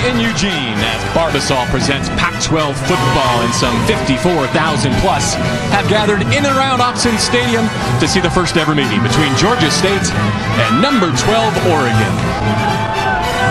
in Eugene as Barbasol presents Pac-12 football, and some 54,000 plus have gathered in and around Autzen Stadium to see the first ever meeting between Georgia State and number 12 Oregon.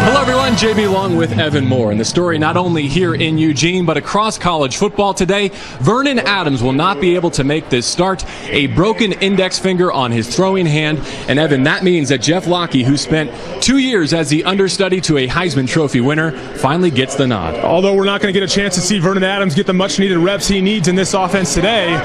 Hello everyone, JB along with Evan Moore, and the story not only here in Eugene but across college football today. Vernon Adams will not be able to make this start, a broken index finger on his throwing hand, and Evan, that means that Jeff Locke, who spent 2 years as the understudy to a Heisman Trophy winner, finally gets the nod. Although we're not going to get a chance to see Vernon Adams get the much needed reps he needs in this offense today,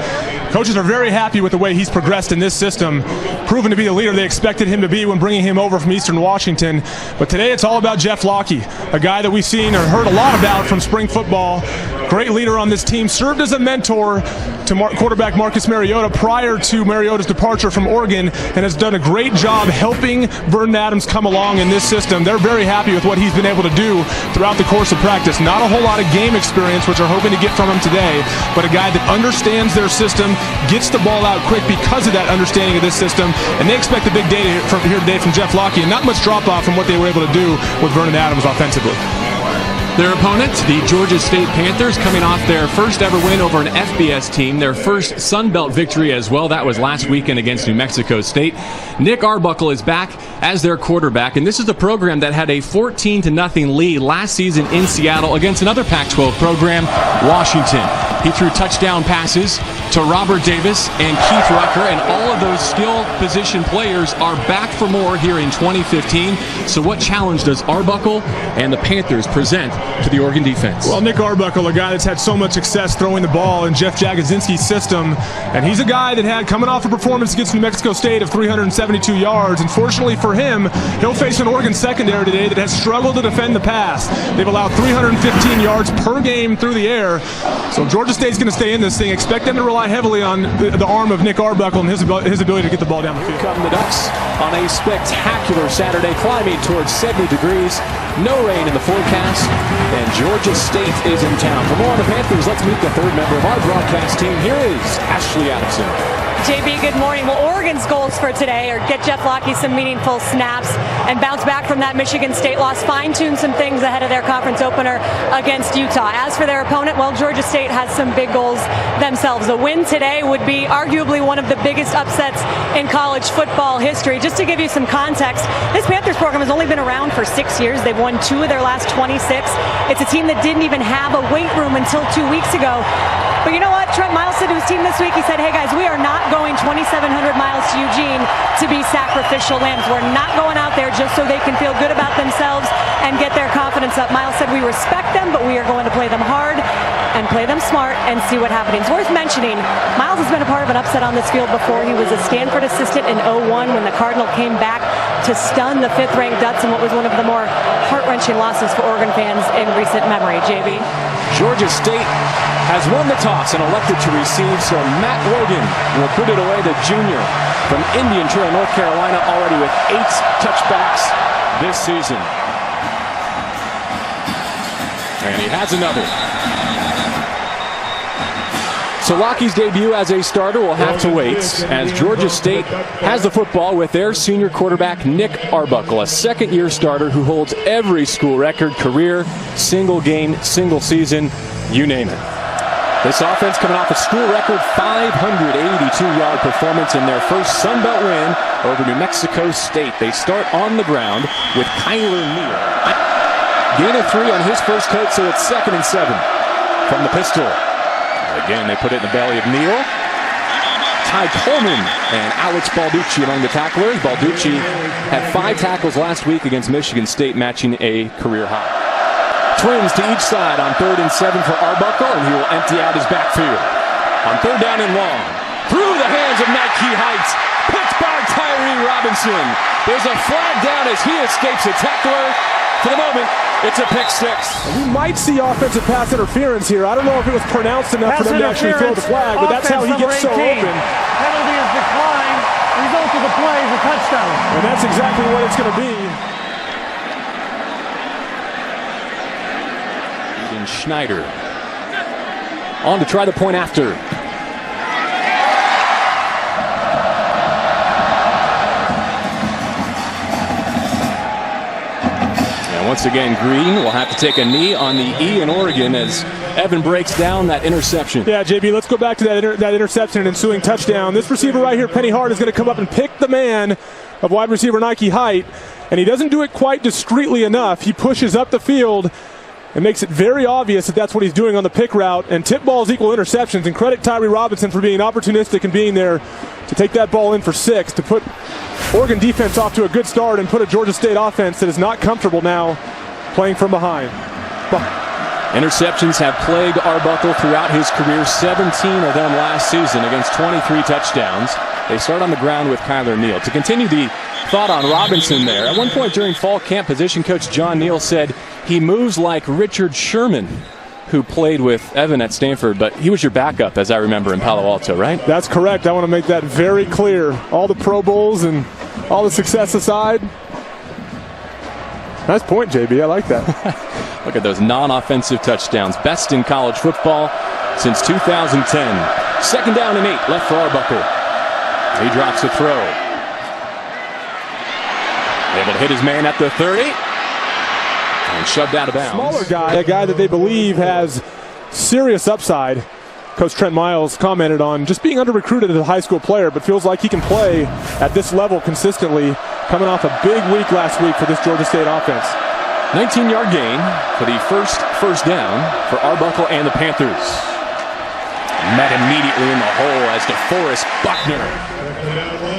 coaches are very happy with the way he's progressed in this system, proven to be the leader they expected him to be when bringing him over from Eastern Washington. But today it's all about Jeff Locke, a guy that we've seen or heard a lot about from spring football. Great leader on this team, served as a mentor to quarterback Marcus Mariota prior to Mariota's departure from Oregon, and has done a great job helping Vernon Adams come along in this system. They're very happy with what he's been able to do throughout the course of practice. Not a whole lot of game experience, which they're hoping to get from him today, but a guy that understands their system, gets the ball out quick because of that understanding of this system, and they expect a big day from here today from Jeff Locke, and not much drop-off from what they were able to do with Vernon Adams offensively. Their opponent, the Georgia State Panthers, coming off their first ever win over an FBS team, their first Sun Belt victory as well. That was last weekend against New Mexico State. Nick Arbuckle is back as their quarterback, and this is the program that had a 14-0 lead last season in Seattle against another Pac-12 program, Washington. He threw touchdown passes to Robert Davis and Keith Rucker, and all of those skill position players are back for more here in 2015. So what challenge does Arbuckle and the Panthers present to the Oregon defense? Well, Nick Arbuckle, a guy that's had so much success throwing the ball in Jeff Jagodzinski's system, and he's a guy that had coming off a performance against New Mexico State of 372 yards. Unfortunately for him, he'll face an Oregon secondary today that has struggled to defend the pass. They've allowed 315 yards per game through the air. So Georgia State's going to stay in this thing. Expect them to rely heavily on the arm of Nick Arbuckle and his ability to get the ball down the field. Here come the Ducks on a spectacular Saturday, climbing towards 70 degrees. No rain in the forecast, and Georgia State is in town. For more on the Panthers, let's meet the third member of our broadcast team. Here is Ashley Autzen. JB, good morning. Well, Oregon's goals for today are get Jeff Locke some meaningful snaps and bounce back from that Michigan State loss, fine-tune some things ahead of their conference opener against Utah. As for their opponent, well, Georgia State has some big goals themselves. A win today would be arguably one of the biggest upsets in college football history. Just to give you some context, this Panthers program has only been around for 6 years. They've won 2 of their last 26. It's a team that didn't even have a weight room until 2 weeks ago. But you know what? Trent Miles said to his team this week, he said, hey guys, we are not going 2,700 miles to Eugene to be sacrificial lambs. We're not going out there just so they can feel good about themselves and get their confidence up. Miles said, we respect them, but we are going to play them hard and play them smart and see what happens. It's worth mentioning, Miles has been a part of an upset on this field before. He was a Stanford assistant in 2001 when the Cardinal came back to stun the 5th-ranked Ducks in what was one of the more heart-wrenching losses for Oregon fans in recent memory. JB? Georgia State has won the toss and elected to receive, so Matt Logan will put it away, the junior from Indian Trail, North Carolina, already with 8 touchbacks this season. And he has another. So Lockheed's debut as a starter will have to wait, as Georgia State has the football with their senior quarterback Nick Arbuckle, a second-year starter who holds every school record, career, single game, single season, you name it. This offense coming off a school record 582-yard performance in their first Sun Belt win over New Mexico State. They start on the ground with Kyler Neal. Gain of 3 on his first coat, so it's 2nd and 7 from the pistol. Again, they put it in the belly of Neal. Ty Coleman and Alex Balducci among the tacklers. Balducci had 5 tackles last week against Michigan State, matching a career high. Twins to each side on 3rd and 7 for Arbuckle, and he will empty out his backfield. On 3rd down and long, through the hands of Nike Heights, picked by Tyree Robinson. There's a flag down as he escapes a tackler. For the moment, it's a pick 6. We might see offensive pass interference here. I don't know if it was pronounced enough for them to actually throw the flag, but that's how he gets so open. Penalty is declined. Result of the play is a touchdown. And that's exactly what it's going to be. Schneider on to try the point after. And once again, Green will have to take a knee on the E in Oregon as Evan breaks down that interception. Yeah, JB, let's go back to that interception and ensuing touchdown. This receiver right here, Penny Hart, is going to come up and pick the man of wide receiver Nike Height, and he doesn't do it quite discreetly enough. He pushes up the field and makes it very obvious that that's what he's doing on the pick route, and tip balls equal interceptions, and credit Tyree Robinson for being opportunistic and being there to take that ball in for 6, to put Oregon defense off to a good start and put a Georgia State offense that is not comfortable now playing from behind. Interceptions have plagued Arbuckle throughout his career, 17 of them last season against 23 touchdowns. They start on the ground with Kyler Neal. To continue the thought on Robinson there, at one point during fall camp, position coach John Neal said he moves like Richard Sherman, who played with Evan at Stanford, but he was your backup, as I remember, in Palo Alto, right? That's correct. I want to make that very clear. All the Pro Bowls and all the success aside. Nice point, JB. I like that. Look at those non-offensive touchdowns. Best in college football since 2010. 2nd down and 8 left for Arbuckle. He drops a throw. Able to hit his man at the 30. And shoved out of bounds. Smaller guy, a guy that they believe has serious upside. Coach Trent Miles commented on just being under-recruited as a high school player, but feels like he can play at this level consistently, coming off a big week last week for this Georgia State offense. 19-yard gain for the first down for Arbuckle and the Panthers. Met immediately in the hole as DeForest Buckner.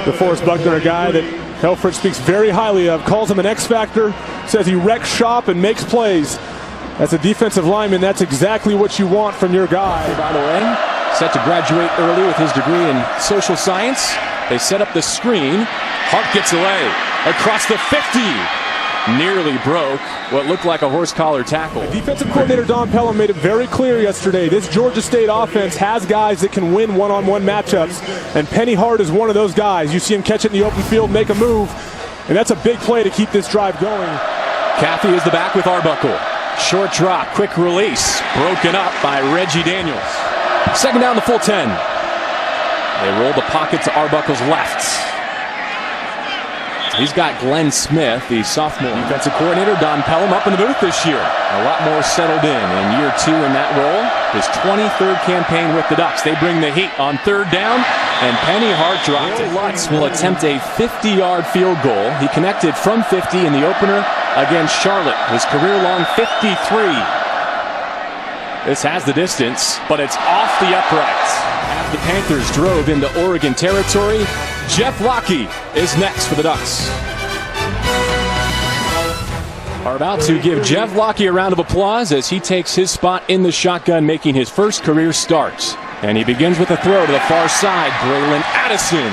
DeForest Buckner, a guy that Helfrich speaks very highly of, calls him an X-factor, says he wrecks shop and makes plays. As a defensive lineman, that's exactly what you want from your guy. By the way, set to graduate early with his degree in social science. They set up the screen. Hart gets away across the 50. Nearly broke what looked like a horse collar tackle. Defensive coordinator Don Pelham made it very clear yesterday. This Georgia State offense has guys that can win one-on-one matchups, and Penny Hart is one of those guys. You see him catch it in the open field, make a move, and that's a big play to keep this drive going. Caffey is the back with Arbuckle. Short drop, quick release, broken up by Reggie Daniels. 2nd down, the full 10. They roll the pocket to Arbuckle's left. He's got Glenn Smith, the sophomore defensive coordinator, Don Pelham, up in the booth this year. A lot more settled in year 2 in that role. His 23rd campaign with the Ducks. They bring the heat on 3rd down, and Penny Hart dropped it. Lutz will attempt a 50-yard field goal. He connected from 50 in the opener against Charlotte. His career-long 53. This has the distance, but it's off the upright. As the Panthers drove into Oregon territory, Jeff Locke is next for the Ducks. Are about to give Jeff Locke a round of applause as he takes his spot in the shotgun, making his first career start. And he begins with a throw to the far side. Braylon Addison.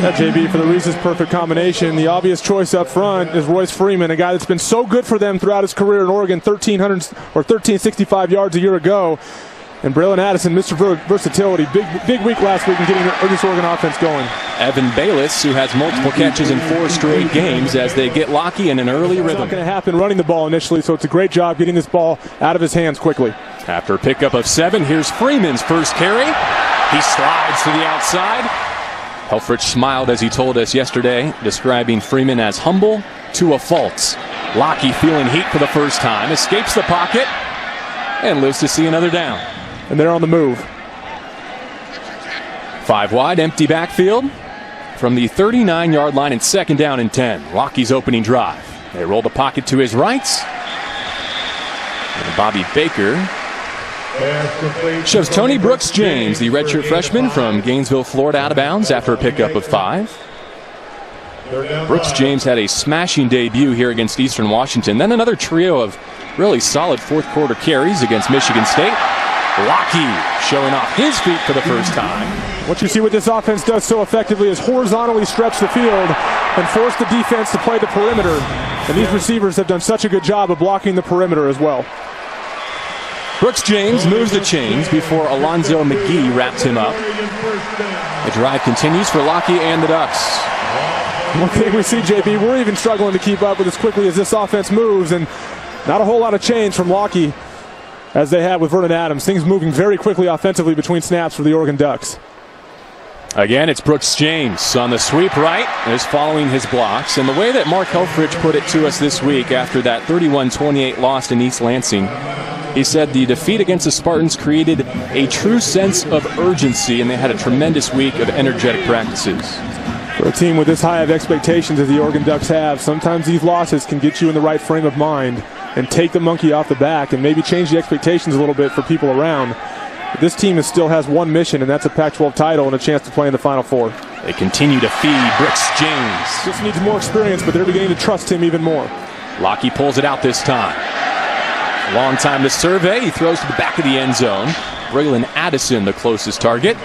Yeah, JB, for the Reese's perfect combination, the obvious choice up front is Royce Freeman, a guy that's been so good for them throughout his career in Oregon, 1,365 yards a year ago. And Braylon Addison, Mr. Versatility, big week last week in getting this Oregon offense going. Evan Bayless, who has multiple catches in 4 straight games as they get Locke in an early rhythm. It's not going to happen running the ball initially, so it's a great job getting this ball out of his hands quickly. After a pickup of 7, here's Freeman's first carry. He slides to the outside. Helfrich smiled as he told us yesterday, describing Freeman as humble to a fault. Locke feeling heat for the first time, escapes the pocket, and lives to see another down. And they're on the move. 5 wide, empty backfield from the 39-yard line and 2nd down and 10. Lockheed's opening drive. They roll the pocket to his right. And Bobby Baker shoves Tony Brooks James, the redshirt freshman from Gainesville, Florida, out of bounds after a pickup of 5. Brooks James had a smashing debut here against Eastern Washington. Then another trio of really solid 4th quarter carries against Michigan State. Locke showing off his feet for the first time. What you see what this offense does so effectively is horizontally stretch the field and force the defense to play the perimeter. And these receivers have done such a good job of blocking the perimeter as well. Brooks James moves the chains before Alonzo McGee wraps him up. The drive continues for Locke and the Ducks. One thing we see, JB, we're even struggling to keep up with as quickly as this offense moves, and not a whole lot of change from Locke as they have with Vernon Adams. Things moving very quickly offensively between snaps for the Oregon Ducks. Again, it's Brooks James on the sweep right, is following his blocks. And the way that Mark Helfrich put it to us this week after that 31-28 loss in East Lansing, he said the defeat against the Spartans created a true sense of urgency, and they had a tremendous week of energetic practices. For a team with this high of expectations as the Oregon Ducks have, sometimes these losses can get you in the right frame of mind and take the monkey off the back and maybe change the expectations a little bit for people around. But this team still has one mission, and that's a Pac-12 title and a chance to play in the Final Four. They continue to feed Brooks James. Just needs more experience, but they're beginning to trust him even more. Lockie pulls it out this time. Long time to survey. He throws to the back of the end zone. Braylon Addison, the closest target.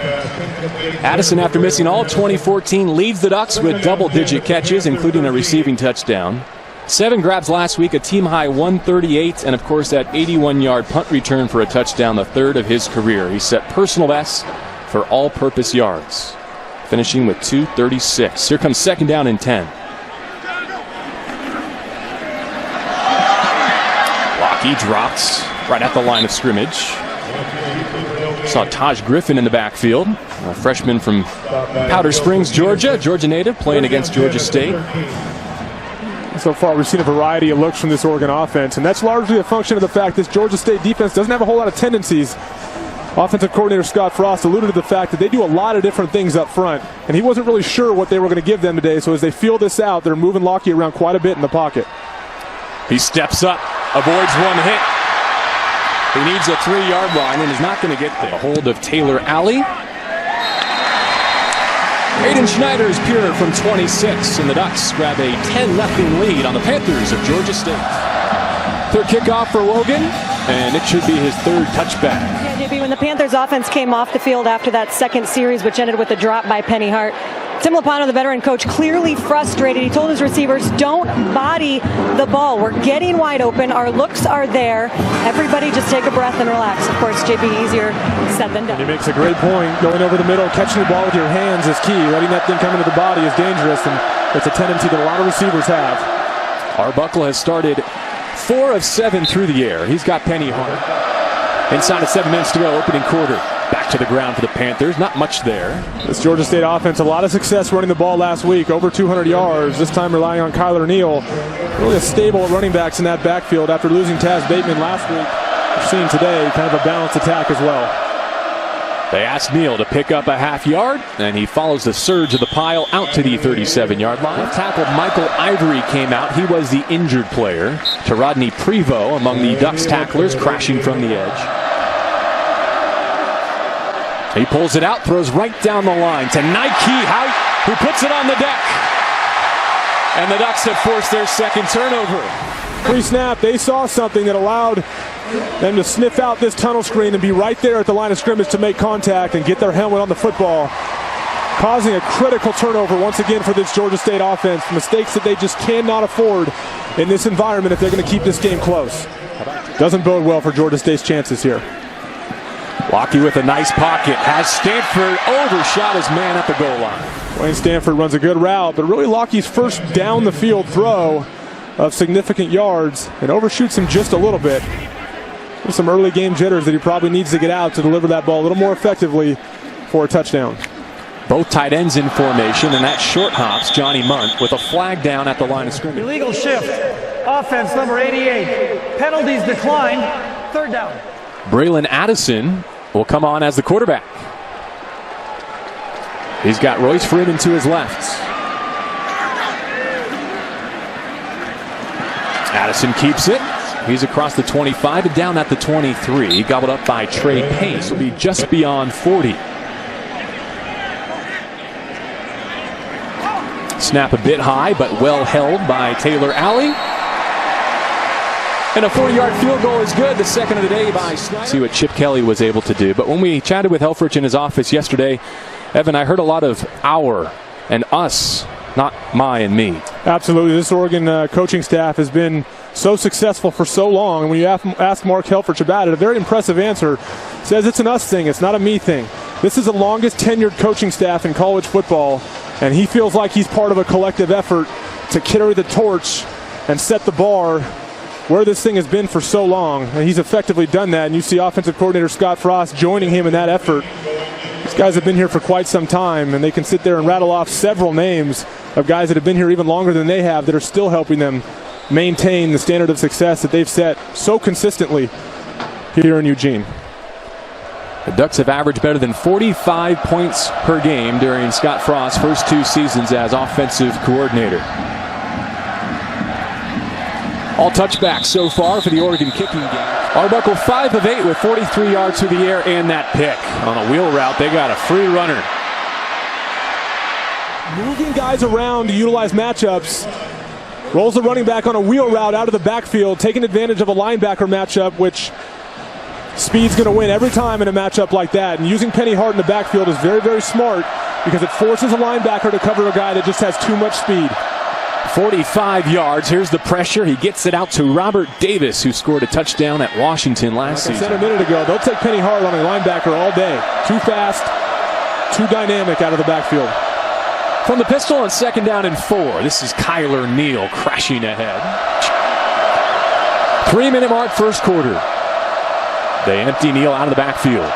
Addison, after missing all of 2014, leads the Ducks with double-digit catches, including a receiving touchdown. 7 grabs last week, a team-high 138, and, of course, that 81-yard punt return for a touchdown, the third of his career. He set personal best for all-purpose yards, finishing with 236. Here comes second down and 10. Lockie drops right at the line of scrimmage. Saw Taj Griffin in the backfield, a freshman from Powder Springs, Georgia native, playing against Georgia State. So far, we've seen a variety of looks from this Oregon offense, and that's largely a function of the fact this Georgia State defense doesn't have a whole lot of tendencies. Offensive coordinator Scott Frost alluded to the fact that they do a lot of different things up front, and he wasn't really sure what they were going to give them today, so as they feel this out, they're moving Lockie around quite a bit in the pocket. He steps up, avoids one hit. He needs a 3-yard line and is not going to get there. A hold of Taylor Alley. Aiden Schneider is pure from 26, and the Ducks grab a 10-0 lead on the Panthers of Georgia State. Third kickoff for Logan, and it should be his third touchback. Yeah, JB, when the Panthers offense came off the field after that second series, which ended with a drop by Penny Hart, Tim Lopano, the veteran coach, clearly frustrated. He told his receivers, don't body the ball. We're getting wide open. Our looks are there. Everybody just take a breath and relax. Of course, JB, easier said than done. And he makes a great point. Going over the middle, catching the ball with your hands is key. Letting that thing come into the body is dangerous, and it's a tendency that a lot of receivers have. Arbuckle has started 4 of 7 through the air. He's got Penny Hart. Inside of 7 minutes to go, opening quarter. Back to the ground for the Panthers. Not much there. This Georgia State offense, a lot of success running the ball last week. Over 200 yards. This time relying on Kyler Neal. Really a stable running backs in that backfield after losing Taz Bateman last week. We're seeing today kind of a balanced attack as well. They asked Neal to pick up a half yard, and he follows the surge of the pile out to the 37-yard line. Left tackle Michael Ivory came out. He was the injured player. To Rodney Prevost among the Ducks tacklers, crashing from the edge. He pulls it out, throws right down the line to Nike Hout, who puts it on the deck. And the Ducks have forced their second turnover. Pre-snap, they saw something that allowed them to sniff out this tunnel screen and be right there at the line of scrimmage to make contact and get their helmet on the football, causing a critical turnover once again for this Georgia State offense. Mistakes that they just cannot afford in this environment if they're going to keep this game close. Doesn't bode well for Georgia State's chances here. Lockie with a nice pocket, has Stanford overshot his man at the goal line. Wayne Stanford runs a good route, but really Lockie's first down the field throw of significant yards and overshoots him just a little bit. There's some early game jitters that he probably needs to get out to deliver that ball a little more effectively for a touchdown. Both tight ends in formation, and that short hops Johnny Munt with a flag down at the line of scrimmage. Illegal shift. Offense number 88. Penalties decline. Third down. Braylon Addison will come on as the quarterback. He's got Royce Freeman to his left. Addison keeps it. He's across the 25 and down at the 23. Gobbled up by Trey Pace. Will be just beyond 40. Snap a bit high, but well held by Taylor Alley. And a 40-yard field goal is good. The second of the day by Snyder. See what Chip Kelly was able to do. But when we chatted with Helfrich in his office yesterday, Evan, I heard a lot of our and us, not my and me. Absolutely. This Oregon coaching staff has been so successful for so long. And when you ask Mark Helfrich about it, a very impressive answer says it's an us thing. It's not a me thing. This is the longest tenured coaching staff in college football. And he feels like he's part of a collective effort to carry the torch and set the bar where this thing has been for so long, and he's effectively done that. And you see offensive coordinator Scott Frost joining him in that effort. He's guys have been here for quite some time, and they can sit there and rattle off several names of guys that have been here even longer than they have that are still helping them maintain the standard of success that they've set so consistently here in Eugene. The Ducks have averaged better than 45 points per game during Scott Frost's first 2 seasons as offensive coordinator. All touchbacks so far for the Oregon kicking game. Arbuckle 5 of 8 with 43 yards through the air and that pick. On a wheel route, they got a free runner. Moving guys around to utilize matchups. Rolls the running back on a wheel route out of the backfield, taking advantage of a linebacker matchup, which speed's going to win every time in a matchup like that. And using Penny Hart in the backfield is very, very smart because it forces a linebacker to cover a guy that just has too much speed. 45 yards. Here's the pressure. He gets it out to Robert Davis, who scored a touchdown at Washington last season. Like I said a minute ago, they'll take Penny Hart on a linebacker all day. Too fast, too dynamic out of the backfield. From the pistol on 2nd down and 4. This is Kyler Neal crashing ahead. 3-minute mark, first quarter. They empty Neal out of the backfield.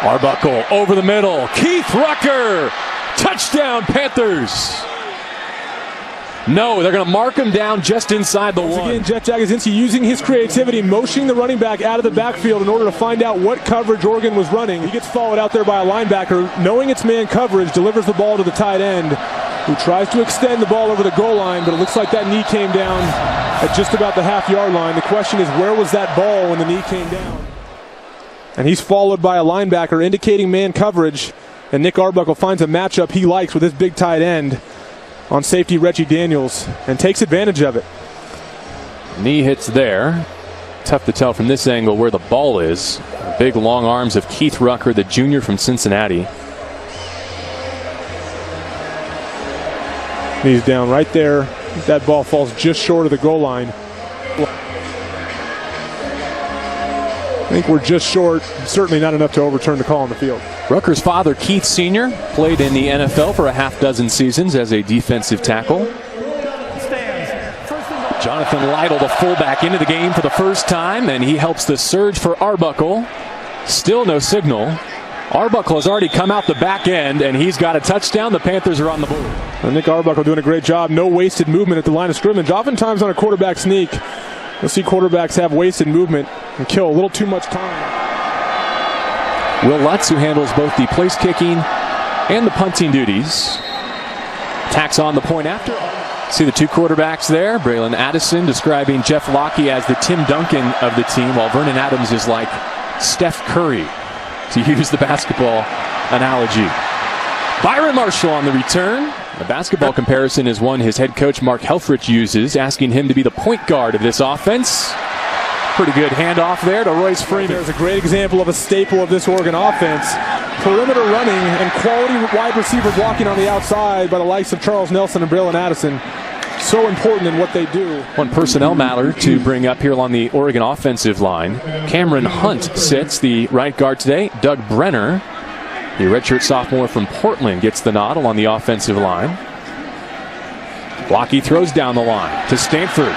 Arbuckle over the middle. Keith Rucker. Touchdown, Panthers. No, they're going to mark him down just inside the 1. Again, Jeff Jagosinski using his creativity, motioning the running back out of the backfield in order to find out what coverage Oregon was running. He gets followed out there by a linebacker, knowing it's man coverage, delivers the ball to the tight end, who tries to extend the ball over the goal line, but it looks like that knee came down at just about the half-yard line. The question is, where was that ball when the knee came down? And he's followed by a linebacker indicating man coverage, and Nick Arbuckle finds a matchup he likes with his big tight end on safety Reggie Daniels and takes advantage of it. Knee hits there. Tough to tell from this angle where the ball is. Big long arms of Keith Rucker, the junior from Cincinnati. He's down right there. That ball falls just short of the goal line. I think we're just short. Certainly not enough to overturn the call on the field. Rucker's father, Keith Sr., played in the NFL for a half-dozen seasons as a defensive tackle. Jonathan Lytle, the fullback, into the game for the first time, and he helps the surge for Arbuckle. Still no signal. Arbuckle has already come out the back end, and he's got a touchdown. The Panthers are on the board. And Nick Arbuckle doing a great job. No wasted movement at the line of scrimmage. Oftentimes on a quarterback sneak, you'll see quarterbacks have wasted movement and kill a little too much time. Will Lutz, who handles both the place kicking and the punting duties, tacks on the point after. See the 2 quarterbacks there. Braylon Addison describing Jeff Locke as the Tim Duncan of the team, while Vernon Adams is like Steph Curry, to use the basketball analogy. Byron Marshall on the return. The basketball comparison is one his head coach Mark Helfrich uses, asking him to be the point guard of this offense. Pretty good handoff there to Royce Freeman. There's a great example of a staple of this Oregon offense. Perimeter running and quality wide receiver blocking on the outside by the likes of Charles Nelson and Braylon Addison. So important in what they do. One personnel matter to bring up here along the Oregon offensive line. Cameron Hunt sits, the right guard today. Doug Brenner, the redshirt sophomore from Portland, gets the nod along the offensive line. Blocky throws down the line to Stanford.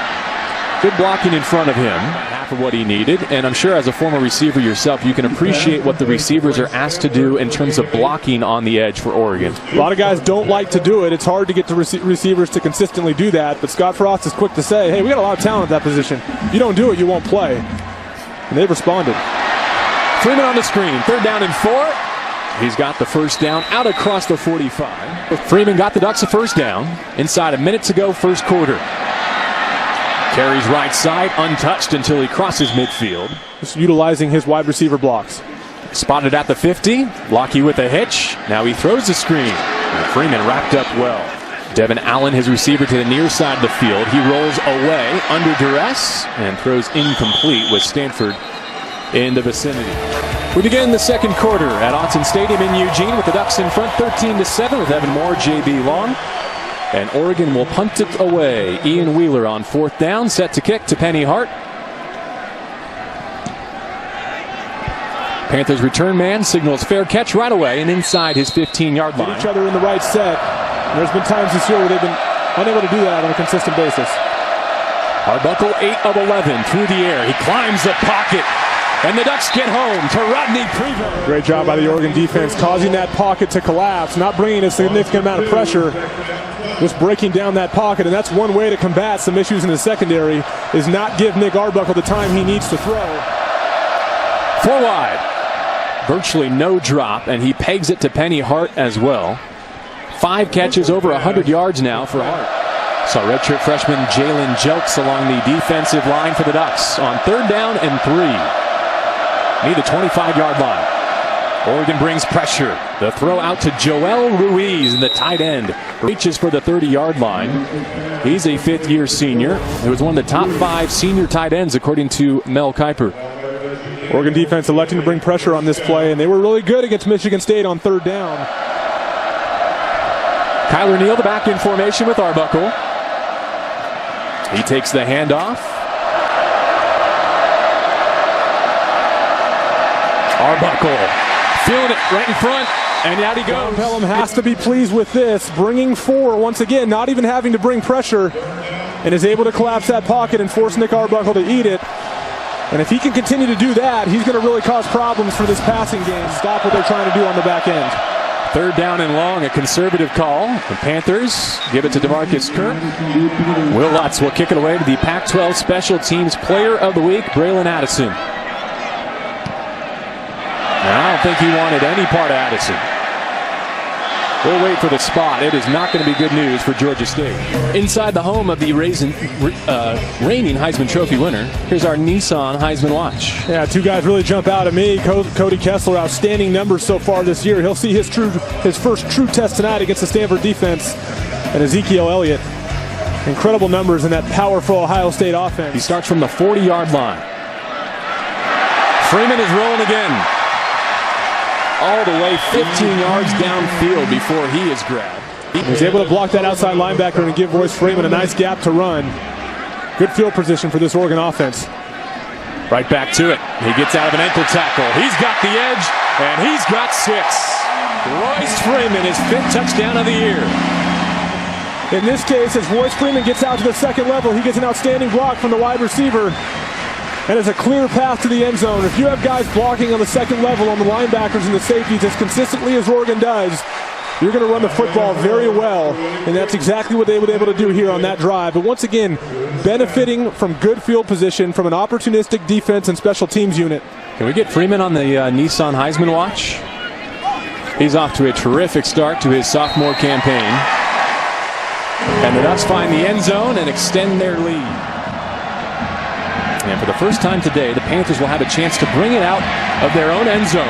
Good blocking in front of him, half of what he needed. And I'm sure as a former receiver yourself, you can appreciate what the receivers are asked to do in terms of blocking on the edge for Oregon. A lot of guys don't like to do it. It's hard to get the receivers to consistently do that. But Scott Frost is quick to say, hey, we got a lot of talent at that position. You don't do it, you won't play. And they've responded. Freeman on the screen, 3rd down and 4. He's got the first down out across the 45. Freeman got the Ducks a first down inside a minute to go, first quarter. Carries right side, untouched until he crosses midfield. Just utilizing his wide receiver blocks. Spotted at the 50. Blocky with a hitch. Now he throws the screen. And Freeman wrapped up well. Devin Allen, his receiver, to the near side of the field. He rolls away under duress and throws incomplete with Stanford in the vicinity. We begin the second quarter at Autzen Stadium in Eugene with the Ducks in front 13-7 with Evan Moore, J.B. Long. And Oregon will punt it away. Ian Wheeler on 4th down, set to kick to Penny Hart. Panthers return man signals fair catch right away and inside his 15-yard line. Get each other in the right set. And there's been times this year where they've been unable to do that on a consistent basis. Arbuckle 8 of 11 through the air. He climbs the pocket And the Ducks get home to Rodney Prevo. Great job by the Oregon defense, causing that pocket to collapse, not bringing a significant amount of pressure, just breaking down that pocket. And that's one way to combat some issues in the secondary, is not give Nick Arbuckle the time he needs to throw. 4 wide. Virtually no drop, and he pegs it to Penny Hart as well. 5 catches, over 100 yards now for Hart. Saw redshirt freshman Jalen Jelks along the defensive line for the Ducks on 3rd down and 3. Near the 25-yard line. Oregon brings pressure. The throw out to Joel Ruiz, the tight end. Reaches for the 30-yard line. He's a 5th-year senior. He was one of the top 5 senior tight ends, according to Mel Kiper. Oregon defense electing to bring pressure on this play, and they were really good against Michigan State on 3rd down. Kyler Neal, the back in formation with Arbuckle. He takes the handoff. Arbuckle feeling it right in front, and out he goes. Pelham has to be pleased with this, bringing 4 once again, not even having to bring pressure, and is able to collapse that pocket and force Nick Arbuckle to eat it. And if he can continue to do that, he's going to really cause problems for this passing game. Stop what they're trying to do on the back end. 3rd down and long, a conservative call. The Panthers give it to DeMarcus Kirk. Will Lutz will kick it away to the Pac-12 Special Teams Player of the Week, Braylon Addison. I don't think he wanted any part of Addison. We'll wait for the spot. It is not going to be good news for Georgia State. Inside the home of the reigning Heisman Trophy winner, here's our Nissan Heisman Watch. Yeah, 2 guys really jump out at me. Cody Kessler, outstanding numbers so far this year. He'll see his first true test tonight against the Stanford defense. And Ezekiel Elliott, incredible numbers in that powerful Ohio State offense. He starts from the 40-yard line. Freeman is rolling again. All the way 15 yards downfield before he is grabbed. He's able to block that outside linebacker and give Royce Freeman a nice gap to run. Good field position for this Oregon offense. Right back to it. He gets out of an ankle tackle. He's got the edge, and he's got 6. Royce Freeman, his 5th touchdown of the year. In this case, as Royce Freeman gets out to the 2nd level, he gets an outstanding block from the wide receiver. And it's a clear path to the end zone. If you have guys blocking on the 2nd level on the linebackers and the safeties as consistently as Oregon does, you're going to run the football very well. And that's exactly what they were able to do here on that drive. But once again, benefiting from good field position from an opportunistic defense and special teams unit. Can we get Freeman on the Nissan Heisman Watch? He's off to a terrific start to his sophomore campaign. And the Ducks find the end zone and extend their lead. And for the first time today, the Panthers will have a chance to bring it out of their own end zone.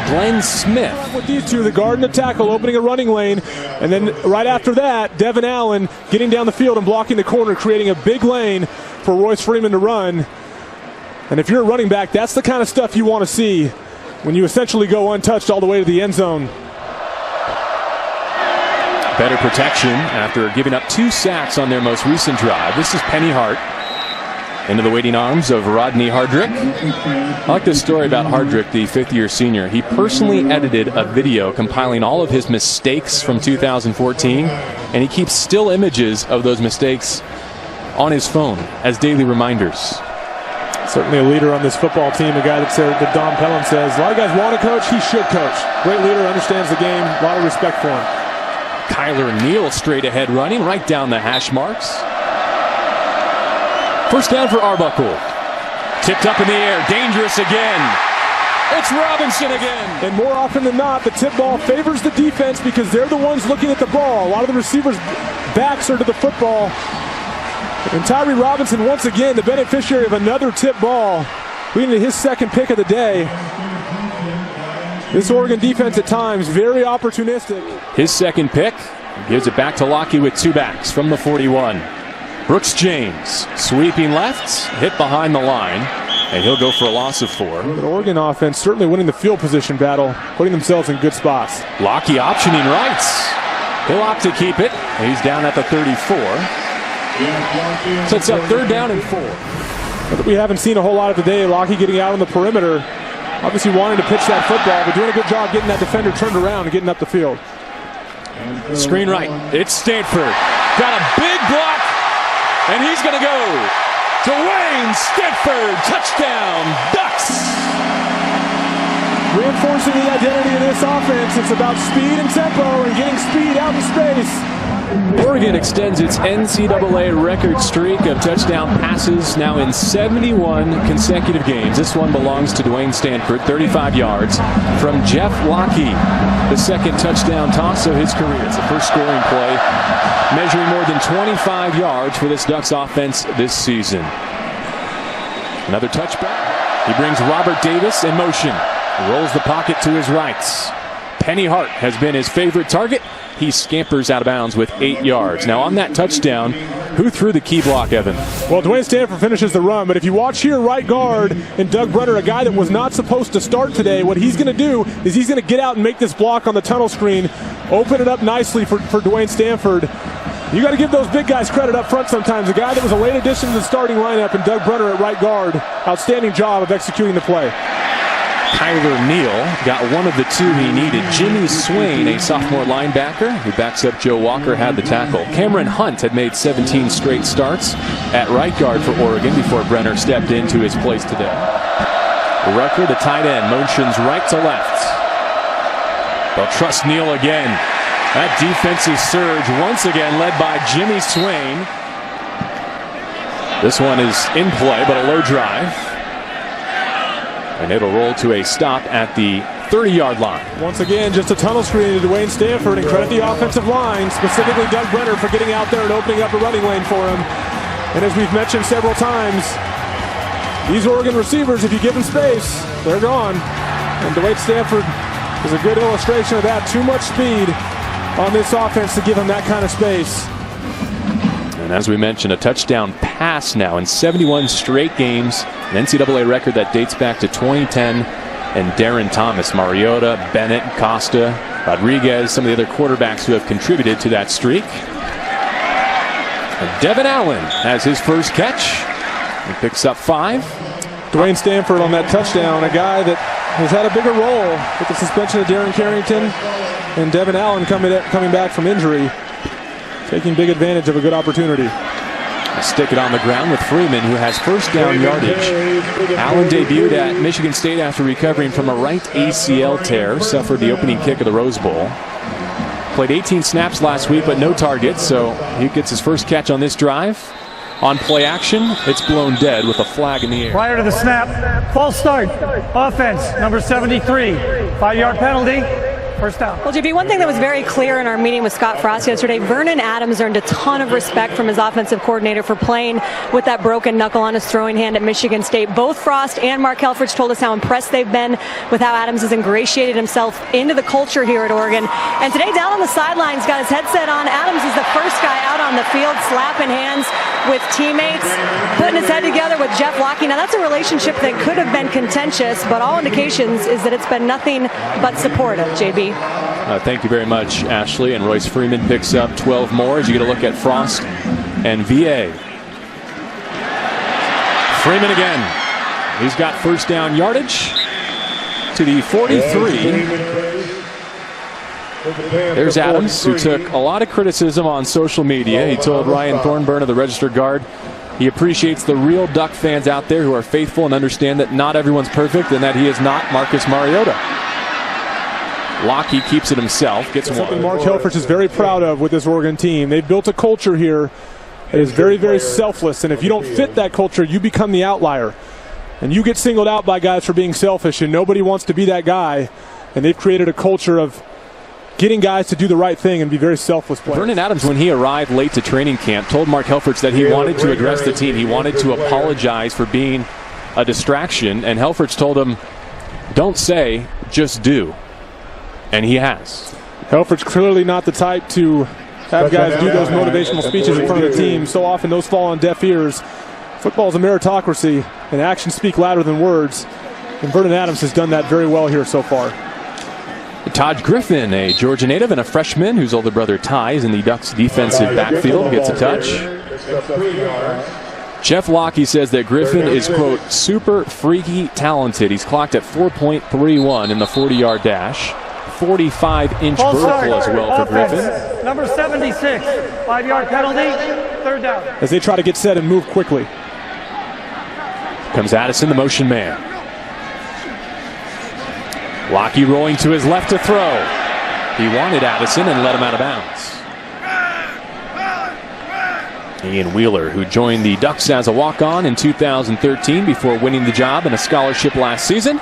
Glenn Smith. With these 2, the guard and the tackle opening a running lane. And then right after that, Devin Allen getting down the field and blocking the corner, creating a big lane for Royce Freeman to run. And if you're a running back, that's the kind of stuff you want to see when you essentially go untouched all the way to the end zone. Better protection after giving up 2 sacks on their most recent drive. This is Penny Hart. Into the waiting arms of Rodney Hardrick. I like this story about Hardrick, the 5th-year senior. He personally edited a video compiling all of his mistakes from 2014, and he keeps still images of those mistakes on his phone as daily reminders. Certainly a leader on this football team, a guy that Don Pelham says, a lot of guys want to coach, he should coach. Great leader, understands the game, a lot of respect for him. Kyler Neal straight ahead running, right down the hash marks. First down for Arbuckle. Tipped up in the air, dangerous again. It's Robinson again. And more often than not, the tip ball favors the defense because they're the ones looking at the ball. A lot of the receivers' backs are to the football. And Tyree Robinson, once again, the beneficiary of another tip ball, leading to his 2nd pick of the day. This Oregon defense at times, very opportunistic. His 2nd pick gives it back to Lockie with 2 backs from the 41. Brooks James, sweeping left, hit behind the line, and he'll go for a loss of 4. The Oregon offense certainly winning the field position battle, putting themselves in good spots. Lockie optioning right. He'll opt to keep it. He's down at the 34. So it's up 3rd down and 4. We haven't seen a whole lot of today. Lockie getting out on the perimeter, obviously wanting to pitch that football, but doing a good job getting that defender turned around and getting up the field. Screen right. It's Stanford. Got a big block. And he's going to go Dwayne Stanford, touchdown, Ducks! Reinforcing the identity of this offense. It's about speed and tempo and getting speed out in space. Oregon extends its NCAA record streak of touchdown passes now in 71 consecutive games. This one belongs to Dwayne Stanford, 35 yards from Jeff Locke. The second touchdown toss of his career. It's the first scoring play, measuring more than 25 yards for this Ducks offense this season. Another touchback. He brings Robert Davis in motion. Rolls the pocket to his right. Penny Hart has been his favorite target. He scampers out of bounds with 8 yards. Now on that touchdown, who threw the key block, Evan? Well, Dwayne Stanford finishes the run, but if you watch here, right guard and Doug Brenner, a guy that was not supposed to start today, what he's going to do is he's going to get out and make this block on the tunnel screen, open it up nicely for Dwayne Stanford. You got to give those big guys credit up front sometimes. A guy that was a late addition to the starting lineup and Doug Brenner at right guard. Outstanding job of executing the play. Tyler Neal got one of the two he needed. Jimmy Swain, a sophomore linebacker who backs up Joe Walker, had the tackle. Cameron Hunt had made 17 straight starts at right guard for Oregon before Brenner stepped into his place today. Rucker, the tight end, motions right to left. They'll trust Neal again. That defensive surge once again led by Jimmy Swain. This one is in play, but a low drive. And it'll roll to a stop at the 30-yard line. Once again, just a tunnel screen to Dwayne Stanford, and credit the offensive line, specifically Doug Brenner, for getting out there and opening up a running lane for him. And as we've mentioned several times, these Oregon receivers, if you give them space, they're gone. And Dwayne Stanford is a good illustration of that. Too much speed on this offense to give him that kind of space. And as we mentioned, a touchdown pass now in 71 straight games. An NCAA record that dates back to 2010. And Darren Thomas, Mariota, Bennett, Costa, Rodriguez, some of the other quarterbacks who have contributed to that streak. And Devin Allen has his first catch. He picks up 5. Dwayne Stanford on that touchdown, a guy that has had a bigger role with the suspension of Darren Carrington, and Devin Allen coming back from injury, taking big advantage of a good opportunity. Stick it on the ground with Freeman, who has first down yardage. Allen debuted at Michigan State after recovering from a right ACL tear, suffered the opening kick of the Rose Bowl. Played 18 snaps last week, but no targets, so he gets his first catch on this drive. On play action, it's blown dead with a flag in the air. Prior to the snap, false start. Offense, number 73. 5-yard penalty. First down. Well, JB, one thing that was very clear in our meeting with Scott Frost yesterday, Vernon Adams earned a ton of respect from his offensive coordinator for playing with that broken knuckle on his throwing hand at Michigan State. Both Frost and Mark Helfrich told us how impressed they've been with how Adams has ingratiated himself into the culture here at Oregon. And today, down on the sidelines, got his headset on. Adams is the first guy out on the field, slapping hands with teammates, putting his head together with Jeff Locke. Now, that's a relationship that could have been contentious, but all indications is that it's been nothing but supportive, JB. Thank you very much, Ashley. And Royce Freeman picks up 12 more as you get a look at Frost and VA. Freeman again. He's got first down yardage to the 43. There's Adams, who took a lot of criticism on social media. He told Ryan Thornburn of the Register Guard he appreciates the real Duck fans out there who are faithful and understand that not everyone's perfect and that he is not Marcus Mariota. Locke keeps it himself, gets something one. Mark Helfrich is very proud of with this Oregon team. They've built a culture here that is very, very selfless, and if you don't fit that culture, you become the outlier. And you get singled out by guys for being selfish, and nobody wants to be that guy. And they've created a culture of getting guys to do the right thing and be very selfless players. Vernon Adams, when he arrived late to training camp, told Mark Helfrich that he wanted to address the team. He wanted to apologize for being a distraction, and Helfrich told him, don't say, just do. And he has. Helfrich clearly not the type to have guys do those motivational speeches in front of the team. So often those fall on deaf ears. Football is a meritocracy, and actions speak louder than words. And Vernon Adams has done that very well here so far. Todd Griffin, a Georgia native and a freshman whose older brother Ty is in the Ducks defensive backfield, gets a touch. Jeff Locke says that Griffin is, quote, super freaky talented. He's clocked at 4.31 in the 40-yard dash. 45-inch vertical as well for Griffin. Number 76, 5-yard penalty, third down. As they try to get set and move quickly. Comes Addison, the motion man. Lockie rolling to his left to throw. He wanted Addison and let him out of bounds. Ian Wheeler, who joined the Ducks as a walk-on in 2013 before winning the job and a scholarship last season,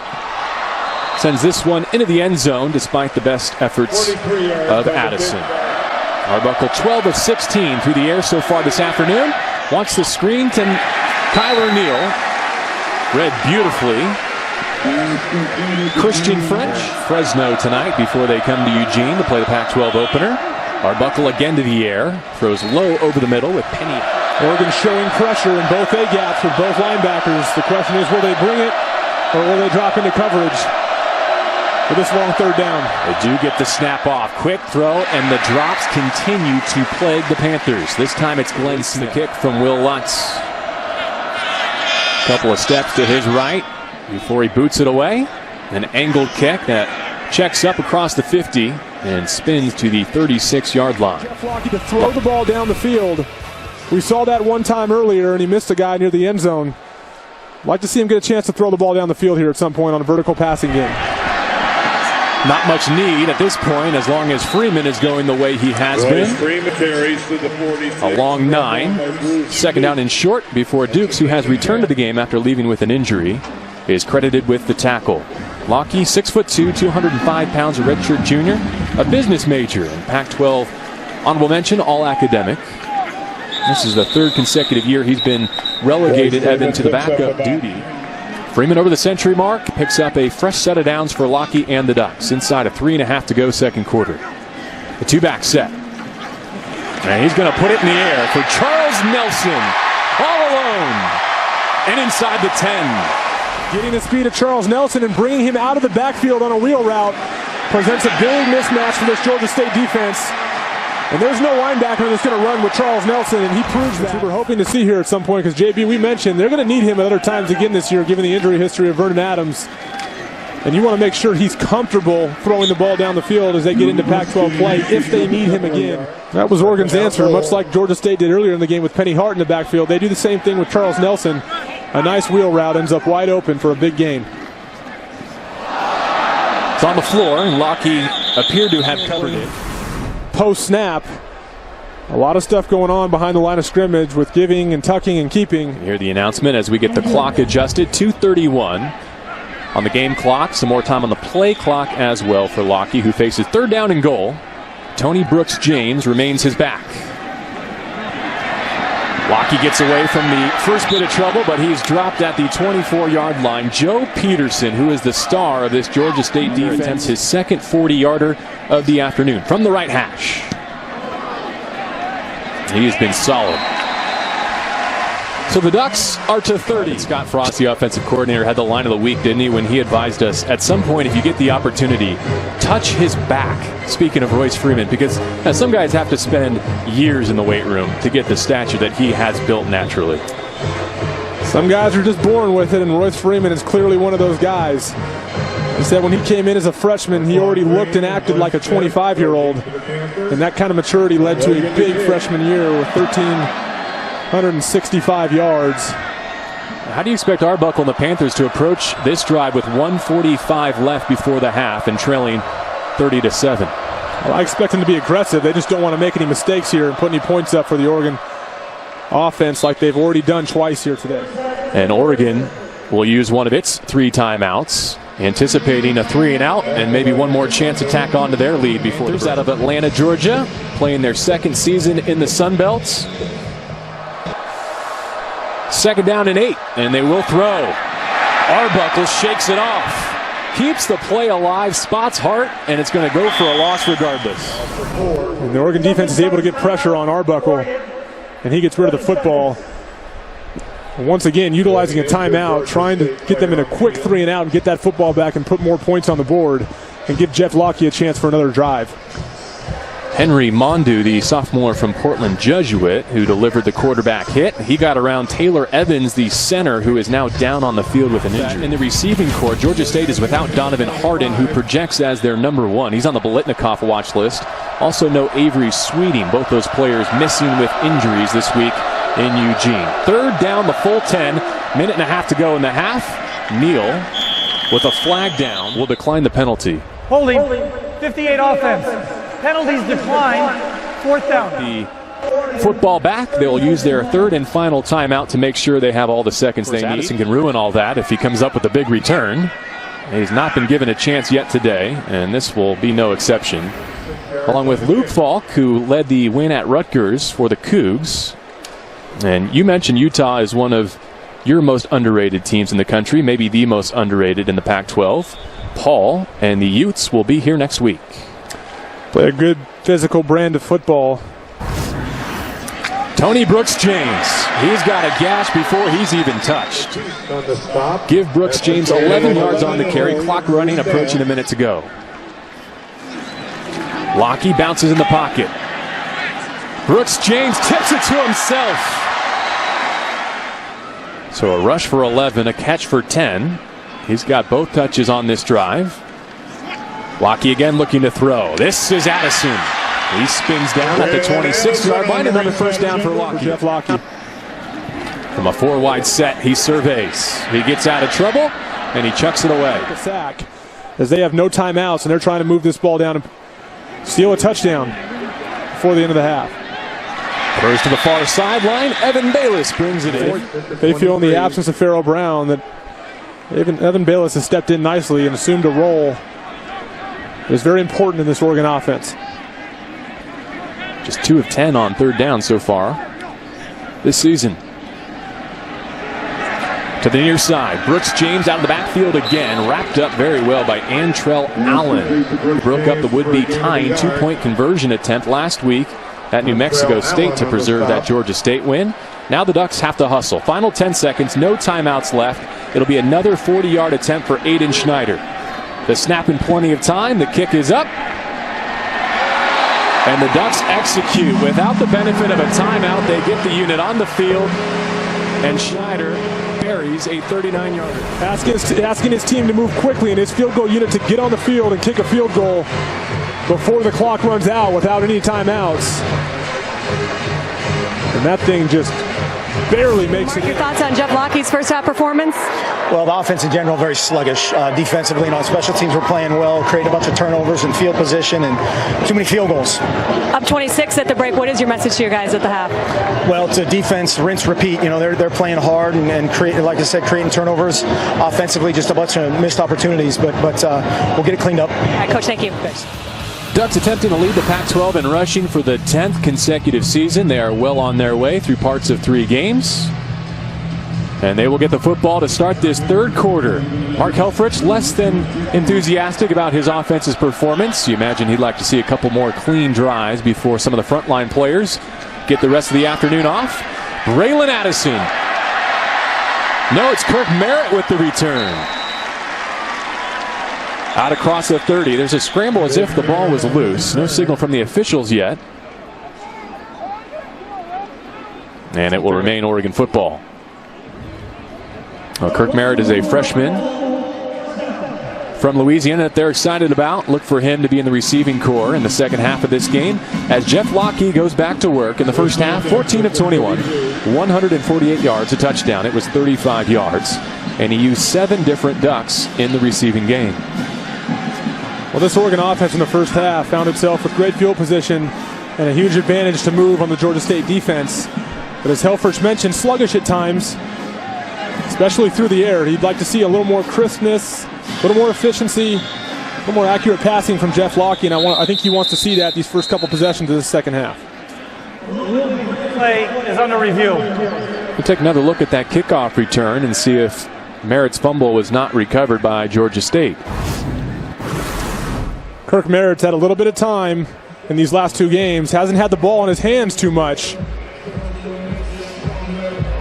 sends this one into the end zone despite the best efforts of Addison. Arbuckle 12 of 16 through the air so far this afternoon. Wants the screen to Kyler Neal. Read beautifully. Christian French, Fresno tonight before they come to Eugene to play the Pac-12 opener. Arbuckle again to the air. Throws low over the middle with Penny. Oregon showing pressure in both A gaps with both linebackers. The question is, will they bring it or will they drop into coverage for this long third down? They do get the snap off. Quick throw, and the drops continue to plague the Panthers. This time it's Glenn's the kick from Will Lutz. Couple of steps to his right before he boots it away. An angled kick that checks up across the 50 and spins to the 36-yard line. Jeff Lockie to throw the ball down the field. We saw that one time earlier, and he missed a guy near the end zone. Like to see him get a chance to throw the ball down the field here at some point on a vertical passing game. Not much need at this point as long as Freeman is going the way he has been. A long 9. Second down and short before Dukes, who has returned to the game after leaving with an injury, is credited with the tackle. Lockie, 6'2", 205 pounds, a redshirt junior, a business major in Pac-12 honorable mention, all academic. This is the third consecutive year he's been relegated, Evan, to the backup duty. Freeman over the century mark, picks up a fresh set of downs for Lockie and the Ducks. Inside of 3.5 to go second quarter. The two-back set. And he's going to put it in the air for Charles Nelson, all alone, and inside the 10. Getting the speed of Charles Nelson and bringing him out of the backfield on a wheel route presents a big mismatch for this Georgia State defense. And there's no linebacker that's going to run with Charles Nelson, and he proves that. We were hoping to see here at some point because, JB, we mentioned they're going to need him at other times again this year given the injury history of Vernon Adams. And you want to make sure he's comfortable throwing the ball down the field as they get into Pac-12 play if they need him again. That was Oregon's answer, much like Georgia State did earlier in the game with Penny Hart in the backfield. They do the same thing with Charles Nelson. A nice wheel route ends up wide open for a big gain. It's on the floor, and Lockie appeared to have covered it. Post-snap, a lot of stuff going on behind the line of scrimmage with giving and tucking and keeping. Hear the announcement as we get the clock adjusted. 2:31 on the game clock. Some more time on the play clock as well for Lockie, who faces third down and goal. Tony Brooks-James remains his back. Lockie gets away from the first bit of trouble, but he's dropped at the 24-yard line. Joe Peterson, who is the star of this Georgia State defense, his second 40-yarder of the afternoon from the right hash. He has been solid. So the Ducks are to 30. Scott Frost, the offensive coordinator, had the line of the week, didn't he, when he advised us at some point, if you get the opportunity, touch his back. Speaking of Royce Freeman, because some guys have to spend years in the weight room to get the stature that he has built naturally. Some guys are just born with it, and Royce Freeman is clearly one of those guys. He said when he came in as a freshman, he already looked and acted like a 25-year-old. And that kind of maturity led to a big freshman year with 1,365 yards. How do you expect Arbuckle and the Panthers to approach this drive with 1:45 left before the half and trailing 30-7? Well, I expect them to be aggressive. They just don't want to make any mistakes here and put any points up for the Oregon offense like they've already done twice here today. And Oregon will use one of its 3 timeouts, anticipating a 3-and-out and maybe one more chance to tack on to their lead before the out of Atlanta, Georgia, playing their second season in the Sun Belt. Second down and 8, and they will throw. Arbuckle shakes it off. Keeps the play alive, spots Hart, and it's going to go for a loss regardless. And the Oregon defense is able to get pressure on Arbuckle, and he gets rid of the football. And once again, utilizing a timeout, trying to get them in a quick 3-and-out and get that football back and put more points on the board and give Jeff Lockie a chance for another drive. Henry Mondu, the sophomore from Portland Jesuit, who delivered the quarterback hit. He got around Taylor Evans, the center, who is now down on the field with an injury. In the receiving corps, Georgia State is without Donovan Harden, who projects as their number 1. He's on the Biletnikoff watch list. Also no Avery Sweeting, both those players missing with injuries this week in Eugene. Third down, the full 10. Minute and a half to go in the half. Neal, with a flag down, will decline the penalty. Holding, 58 offense. Penalties decline, 4th down. The football back. They'll use their 3rd and final timeout to make sure they have all the seconds they need. Addison can ruin all that if he comes up with a big return. He's not been given a chance yet today, and this will be no exception. Along with Luke Falk, who led the win at Rutgers for the Cougs. And you mentioned Utah is one of your most underrated teams in the country, maybe the most underrated in the Pac-12. Paul and the Utes will be here next week. Play a good physical brand of football. Tony Brooks-James, he's got a gash before he's even touched. Give Brooks-James 11 yards on the carry, clock running, approaching a minute to go. Lockie bounces in the pocket. Brooks-James tips it to himself. So a rush for 11, a catch for 10. He's got both touches on this drive. Lockie again looking to throw. This is Addison. He spins down at the 26-yard line. Another first down for Lockie. Jeff Lockie. From a 4-wide set, he surveys. He gets out of trouble, and he chucks it away. A sack, as they have no timeouts, and they're trying to move this ball down and steal a touchdown before the end of the half. Throws to the far sideline. Evan Bayless brings it in. They feel in the absence of Farrell Brown that Evan Bayless has stepped in nicely and assumed a role that is very important in this Oregon offense. Just 2 of 10 on 3rd down so far this season. To the near side, Brooks-James out of the backfield again, wrapped up very well by Antrell Allen. Broke up the would-be tying 2-point conversion attempt last week at New Mexico State to preserve that Georgia State win. Now the Ducks have to hustle. Final 10 seconds, no timeouts left. It'll be another 40-yard attempt for Aiden Schneider. The snap in plenty of time, the kick is up. And the Ducks execute without the benefit of a timeout. They get the unit on the field, and Schneider buries a 39-yarder. Asking his team to move quickly and his field goal unit to get on the field and kick a field goal before the clock runs out without any timeouts. And that thing just barely makes it. Your thoughts on Jeff Lockie's first half performance? Well, the offense in general very sluggish. Defensively and on special teams we're playing well, creating a bunch of turnovers and field position and too many field goals. Up 26 at the break. What is your message to your guys at the half? Well, it's a defense, rinse, repeat. You know, they're playing hard and creating, like I said, creating turnovers. Offensively, just a bunch of missed opportunities, but we'll get it cleaned up. All right, Coach, thank you. Thanks. Ducks attempting to lead the Pac-12 in rushing for the 10th consecutive season. They are well on their way through parts of 3 games. And they will get the football to start this 3rd quarter. Mark Helfrich less than enthusiastic about his offense's performance. You imagine he'd like to see a couple more clean drives before some of the frontline players get the rest of the afternoon off. Braylon Addison. No, it's Kirk Merritt with the return. Out across the 30. There's a scramble as if the ball was loose. No signal from the officials yet. And it will remain Oregon football. Well, Kirk Merritt is a freshman from Louisiana that they're excited about. Look for him to be in the receiving corps in the second half of this game as Jeff Lockie goes back to work in the first half. 14 of 21, 148 yards, a touchdown. It was 35 yards, and he used 7 different Ducks in the receiving game. Well, this Oregon offense in the first half found itself with great field position and a huge advantage to move on the Georgia State defense. But as Helfrich mentioned, sluggish at times, especially through the air. He'd like to see a little more crispness, a little more efficiency, a little more accurate passing from Jeff Lockie, and I think he wants to see that these first couple possessions of the second half. Play is under review. We'll take another look at that kickoff return and see if Merritt's fumble was not recovered by Georgia State. Kirk Merritt's had a little bit of time in these last 2 games, hasn't had the ball in his hands too much.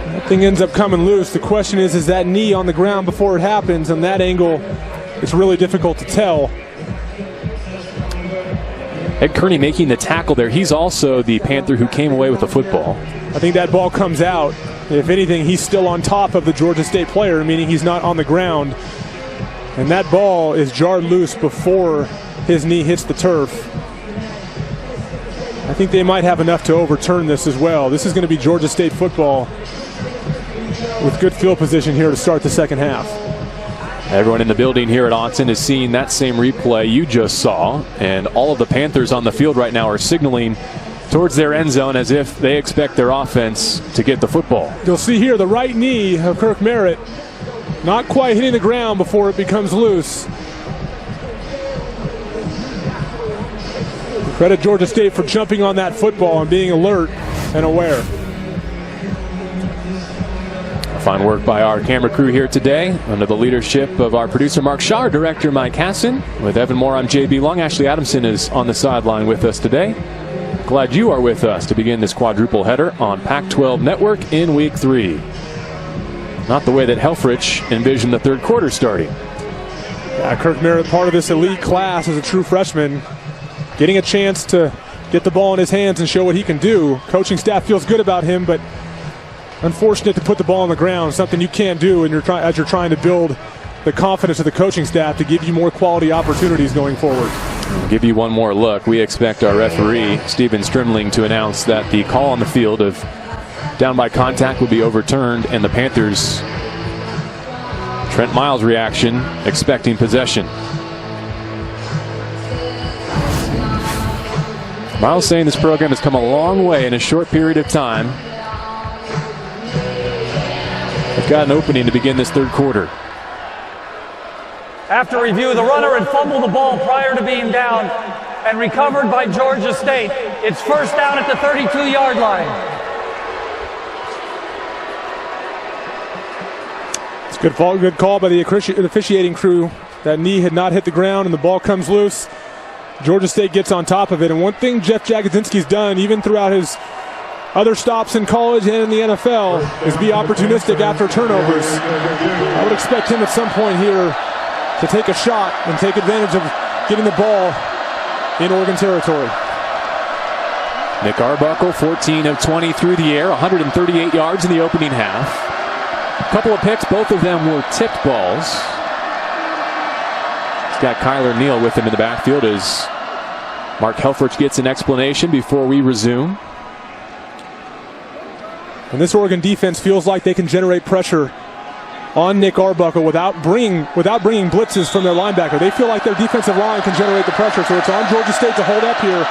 That thing ends up coming loose. The question is that knee on the ground before it happens? On that angle, it's really difficult to tell. Ed Kearney making the tackle there. He's also the Panther who came away with the football. I think that ball comes out. If anything, he's still on top of the Georgia State player, meaning he's not on the ground. And that ball is jarred loose before his knee hits the turf. I think they might have enough to overturn this as well. This is going to be Georgia State football with good field position here to start the second half. Everyone in the building here at Autzen is seeing that same replay you just saw, and all of the Panthers on the field right now are signaling towards their end zone as if they expect their offense to get the football. You'll see here the right knee of Kirk Merritt not quite hitting the ground before it becomes loose. Credit Georgia State for jumping on that football and being alert and aware. Fine work by our camera crew here today under the leadership of our producer Mark Shaw, our director Mike Hassan. With Evan Moore, I'm JB Long. Ashley Adamson is on the sideline with us today. Glad you are with us to begin this quadruple header on Pac-12 Network in Week 3. Not the way that Helfrich envisioned the third quarter starting. Kirk Merritt, part of this elite class as a true freshman, getting a chance to get the ball in his hands and show what he can do. Coaching staff feels good about him, but unfortunate to put the ball on the ground, something you can't do as you're trying to build the confidence of the coaching staff to give you more quality opportunities going forward. I'll give you one more look. We expect our referee, Stephen Strimling, to announce that the call on the field of down by contact will be overturned, and the Panthers, Trent Miles' reaction, expecting possession. Miles saying this program has come a long way in a short period of time. They've got an opening to begin this third quarter. After review, the runner had fumbled the ball prior to being down and recovered by Georgia State. It's first down at the 32-yard line. It's a good call by the officiating crew. That knee had not hit the ground and the ball comes loose. Georgia State gets on top of it. And one thing Jeff Jagodzinski's done, even throughout his other stops in college and in the NFL, is be opportunistic after turnovers. I would expect him at some point here to take a shot and take advantage of getting the ball in Oregon territory. Nick Arbuckle, 14 of 20 through the air, 138 yards in the opening half. A couple of picks, both of them were tipped balls. He's got Kyler Neal with him in the backfield as Mark Helfrich gets an explanation before we resume. And this Oregon defense feels like they can generate pressure on Nick Arbuckle without bringing blitzes from their linebacker. They feel like their defensive line can generate the pressure, so it's on Georgia State to hold up here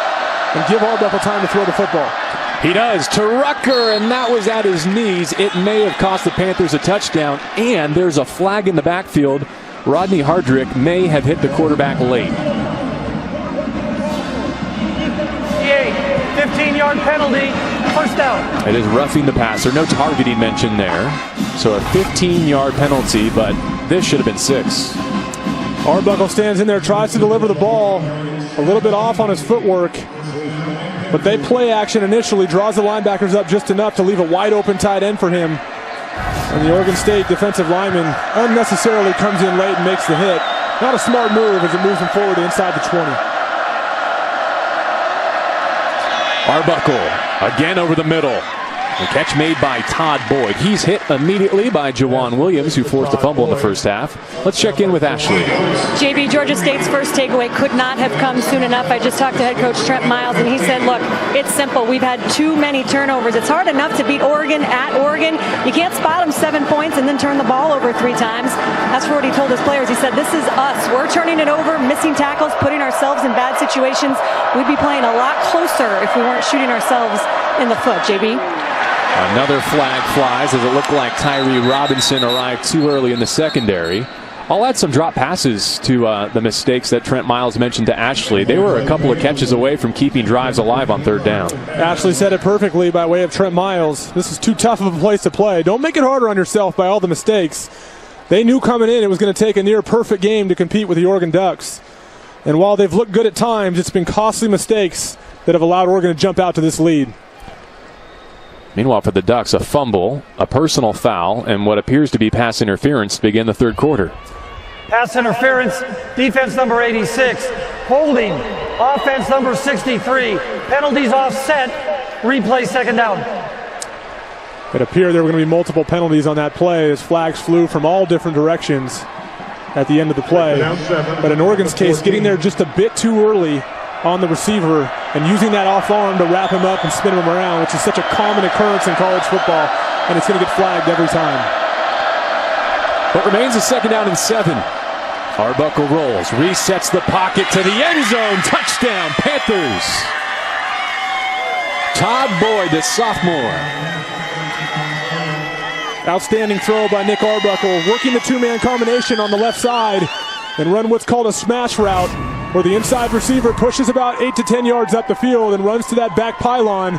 and give Arbuckle time to throw the football. He does to Rucker, and that was at his knees. It may have cost the Panthers a touchdown, and there's a flag in the backfield. Rodney Hardrick may have hit the quarterback late. 15-yard penalty, first down. It is roughing the passer. No targeting mentioned there. So a 15-yard penalty, but this should have been 6. Arbuckle stands in there, tries to deliver the ball. A little bit off on his footwork. But they play action initially, draws the linebackers up just enough to leave a wide open tight end for him. And the Oregon State defensive lineman unnecessarily comes in late and makes the hit. Not a smart move as it moves him forward inside the 20. Arbuckle again over the middle. The catch made by Todd Boyd. He's hit immediately by Jawan Williams, who forced a fumble in the first half. Let's check in with Ashley. JB, Georgia State's first takeaway could not have come soon enough. I just talked to head coach Trent Miles, and he said, look, it's simple. We've had too many turnovers. It's hard enough to beat Oregon at Oregon. You can't spot them 7 points and then turn the ball over 3 times. That's what he told his players. He said, this is us. We're turning it over, missing tackles, putting ourselves in bad situations. We'd be playing a lot closer if we weren't shooting ourselves in the foot, JB. Another flag flies as it looked like Tyree Robinson arrived too early in the secondary. I'll add some drop passes to the mistakes that Trent Miles mentioned to Ashley. They were a couple of catches away from keeping drives alive on third down. Ashley said it perfectly by way of Trent Miles. This is too tough of a place to play. Don't make it harder on yourself by all the mistakes. They knew coming in it was going to take a near perfect game to compete with the Oregon Ducks. And while they've looked good at times, it's been costly mistakes that have allowed Oregon to jump out to this lead. Meanwhile, for the Ducks, a fumble, a personal foul, and what appears to be pass interference to begin the third quarter. Pass interference, defense number 86. Holding, offense number 63. Penalties offset, replay second down. It appeared there were going to be multiple penalties on that play as flags flew from all different directions at the end of the play. But in Oregon's case, getting there just a bit too early on the receiver and using that off arm to wrap him up and spin him around, which is such a common occurrence in college football, and it's going to get flagged every time. What remains is 2nd down and 7. Arbuckle rolls, resets the pocket to the end zone. Touchdown, Panthers. Todd Boyd, the sophomore. Outstanding throw by Nick Arbuckle, working the two-man combination on the left side and run what's called a smash route, where the inside receiver pushes about 8 to 10 yards up the field and runs to that back pylon,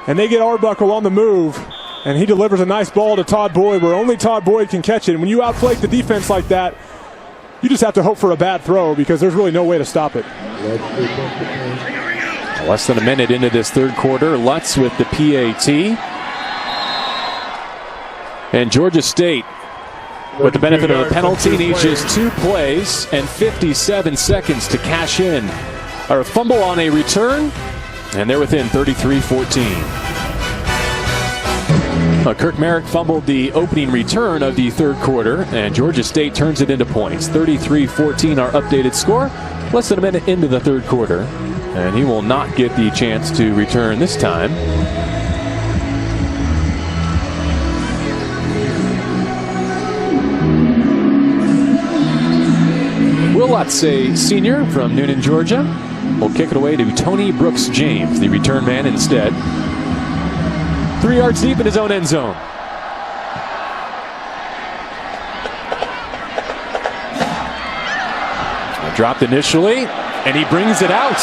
and they get Arbuckle on the move, and he delivers a nice ball to Todd Boyd where only Todd Boyd can catch it. And when you outflank the defense like that, you just have to hope for a bad throw because there's really no way to stop it. Less than a minute into this third quarter, Lutz with the PAT. And Georgia State, with the benefit of a penalty, needs just 2 plays and 57 seconds to cash in. Or a fumble on a return, and they're within 33-14. Kirk Merrick fumbled the opening return of the third quarter, and Georgia State turns it into points. 33-14 our updated score. Less than a minute into the third quarter, and he will not get the chance to return this time. Will Lutz, a senior from Noonan, Georgia, will kick it away to Tony Brooks James, the return man instead. 3 yards deep in his own end zone. Dropped initially, and he brings it out.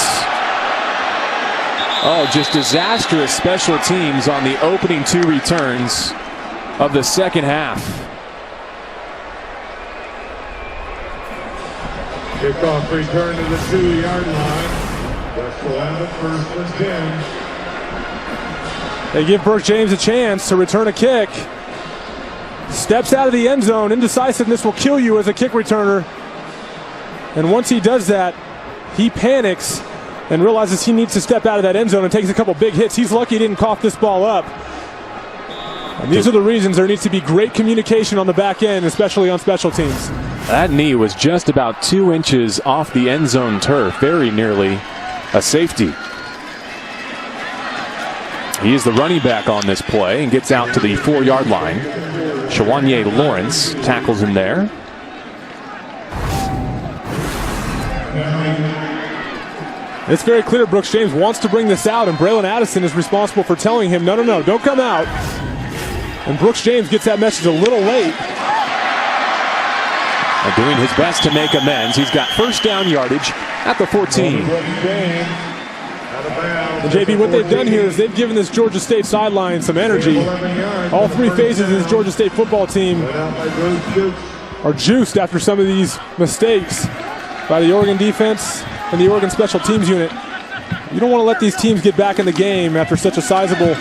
Oh, just disastrous special teams on the opening 2 returns of the second half. Kickoff return to the 2-yard line. That's 11, 1st and 10. They give Brooks James a chance to return a kick. Steps out of the end zone. Indecisiveness will kill you as a kick returner. And once he does that, he panics and realizes he needs to step out of that end zone and takes a couple big hits. He's lucky he didn't cough this ball up. And these are the reasons there needs to be great communication on the back end, especially on special teams. That knee was just about 2 inches off the end zone turf, very nearly a safety. He is the running back on this play and gets out to the 4-yard line. Shawanye Lawrence tackles him there. It's very clear Brooks James wants to bring this out, and Braylon Addison is responsible for telling him, no, don't come out. And Brooks James gets that message a little late. And doing his best to make amends. He's got first down yardage at the 14. And JB, what they've done here is they've given this Georgia State sideline some energy. All 3 phases of this Georgia State football team are juiced after some of these mistakes by the Oregon defense and the Oregon special teams unit. You don't want to let these teams get back in the game after such a sizable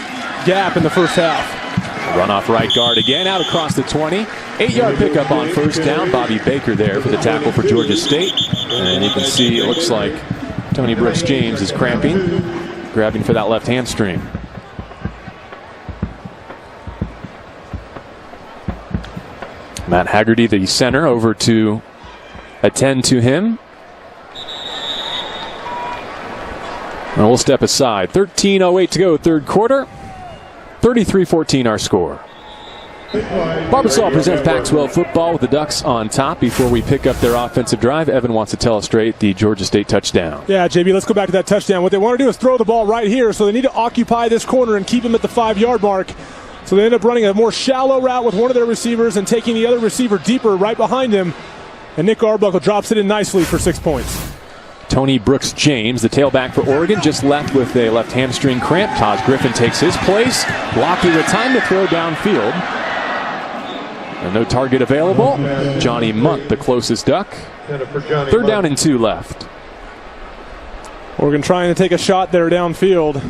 gap in the first half. Run off right guard again, out across the 20. 8-yard pickup on first down. Bobby Baker there for the tackle for Georgia State. And you can see it looks like Tony Brooks James is cramping, grabbing for that left hamstring. Matt Haggerty, the center, over to attend to him. And we'll step aside. 13:08 to go, third quarter. 33-14 our score. Barbasol presents Pac-12 football with the Ducks on top. Before we pick up their offensive drive, Evan wants to illustrate the Georgia State touchdown. Yeah, JB, let's go back to that touchdown. What they want to do is throw the ball right here, so they need to occupy this corner and keep him at the 5-yard mark. So they end up running a more shallow route with one of their receivers and taking the other receiver deeper right behind him. And Nick Arbuckle drops it in nicely for 6 points. Tony Brooks James, the tailback for Oregon, just left with a left hamstring cramp. Taj Griffin takes his place, blocking the time to throw downfield. And no target available. Johnny Munt, the closest Duck. 3rd down and 2 left. Oregon trying to take a shot there downfield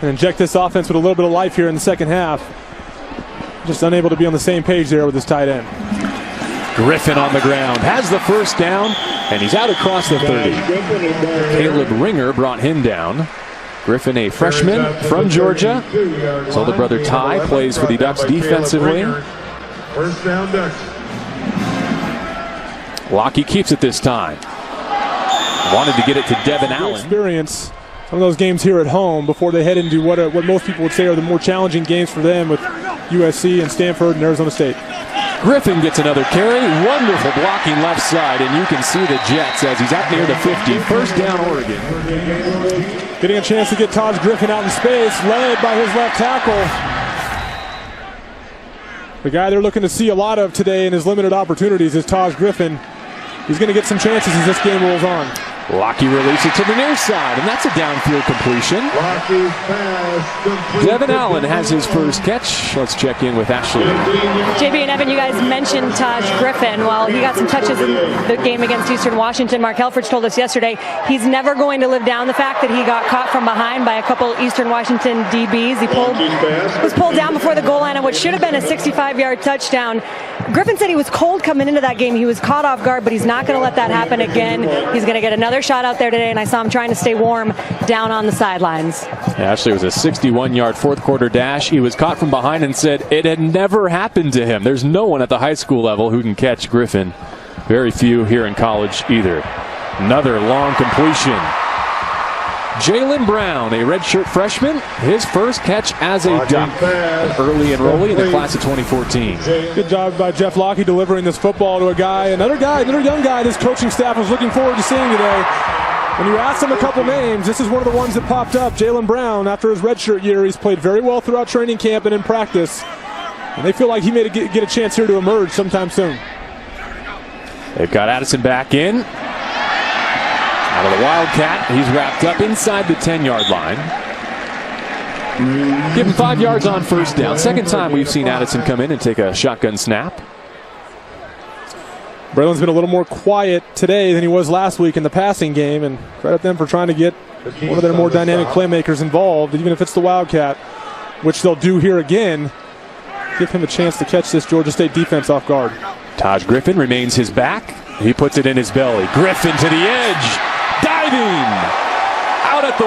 and inject this offense with a little bit of life here in the second half. Just unable to be on the same page there with his tight end. Griffin on the ground, has the first down, and he's out across the 30. Caleb Ringer brought him down. Griffin, a freshman from Georgia. His older brother Ty plays for the Ducks defensively. First down, Ducks. Lockie keeps it this time. Wanted to get it to Devin Allen. Experience some of those games here at home before they head into what most people would say are the more challenging games for them with USC and Stanford and Arizona State. Griffin gets another carry. Wonderful blocking left side, and you can see the Jets as he's out near the 50. First down, Oregon. Getting a chance to get Taj Griffin out in space, led by his left tackle. The guy they're looking to see a lot of today in his limited opportunities is Taj Griffin. He's going to get some chances as this game rolls on. Lockie releases it to the near side, and that's a downfield completion. Devin Allen has his first catch. Let's check in with Ashley. JB and Evan, you guys mentioned Taj Griffin. Well, he got some touches in the game against Eastern Washington. Mark Helfrich told us yesterday he's never going to live down the fact that he got caught from behind by a couple Eastern Washington DBs. He was pulled down before the goal line on what should have been a 65-yard touchdown. Griffin said he was cold coming into that game. He was caught off guard, but he's not going to let that happen again. He's going to get another shot out there today, and I saw him trying to stay warm down on the sidelines. Actually, it was a 61-yard fourth-quarter dash. He was caught from behind and said it had never happened to him. There's no one at the high school level who can catch Griffin. Very few here in college either. Another long completion. Jalen Brown, a redshirt freshman, his first catch as a Duck. An early enrollee in the class of 2014. Good job by Jeff Lockie delivering this football to another young guy this coaching staff was looking forward to seeing today. When you asked him a couple names, this is one of the ones that popped up. Jalen Brown, after his redshirt year, he's played very well throughout training camp and in practice. And they feel like he may get a chance here to emerge sometime soon. They've got Addison back in. Out of the Wildcat, he's wrapped up inside the 10-yard line. Give him 5 yards on first down. Second time we've seen Addison come in and take a shotgun snap. Braylon's been a little more quiet today than he was last week in the passing game, and credit them for trying to get one of their more dynamic playmakers involved, even if it's the Wildcat, which they'll do here again. Give him a chance to catch this Georgia State defense off guard. Taj Griffin remains his back. He puts it in his belly. Griffin to the edge. Diving. Out at the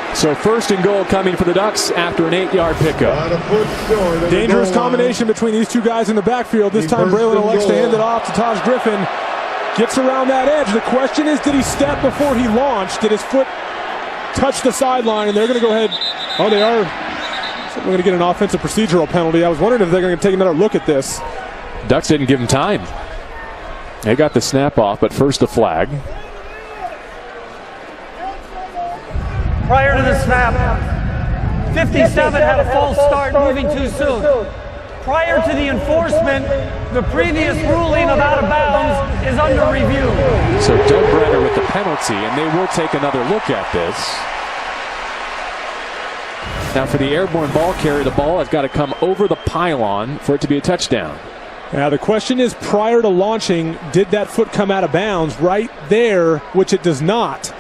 1. So first and goal coming for the Ducks after an 8-yard pickup. Dangerous combination between these two guys in the backfield. This time Braylon elects to hand it off to Taj Griffin. Gets around that edge. The question is, did he step before he launched? Did his foot touch the sideline? And they're going to go ahead. Oh, they are. We're going to get an offensive procedural penalty. I was wondering if they're going to take another look at this. Ducks didn't give him time. They got the snap off, but first the flag. Prior to the snap, 57 had a false start, moving too soon. Prior to the enforcement, the previous ruling of out of bounds is under review. So Doug Brenner with the penalty, and they will take another look at this. Now for the airborne ball carrier, the ball has got to come over the pylon for it to be a touchdown. Now the question is, prior to launching, did that foot come out of bounds? Right there, which it does not.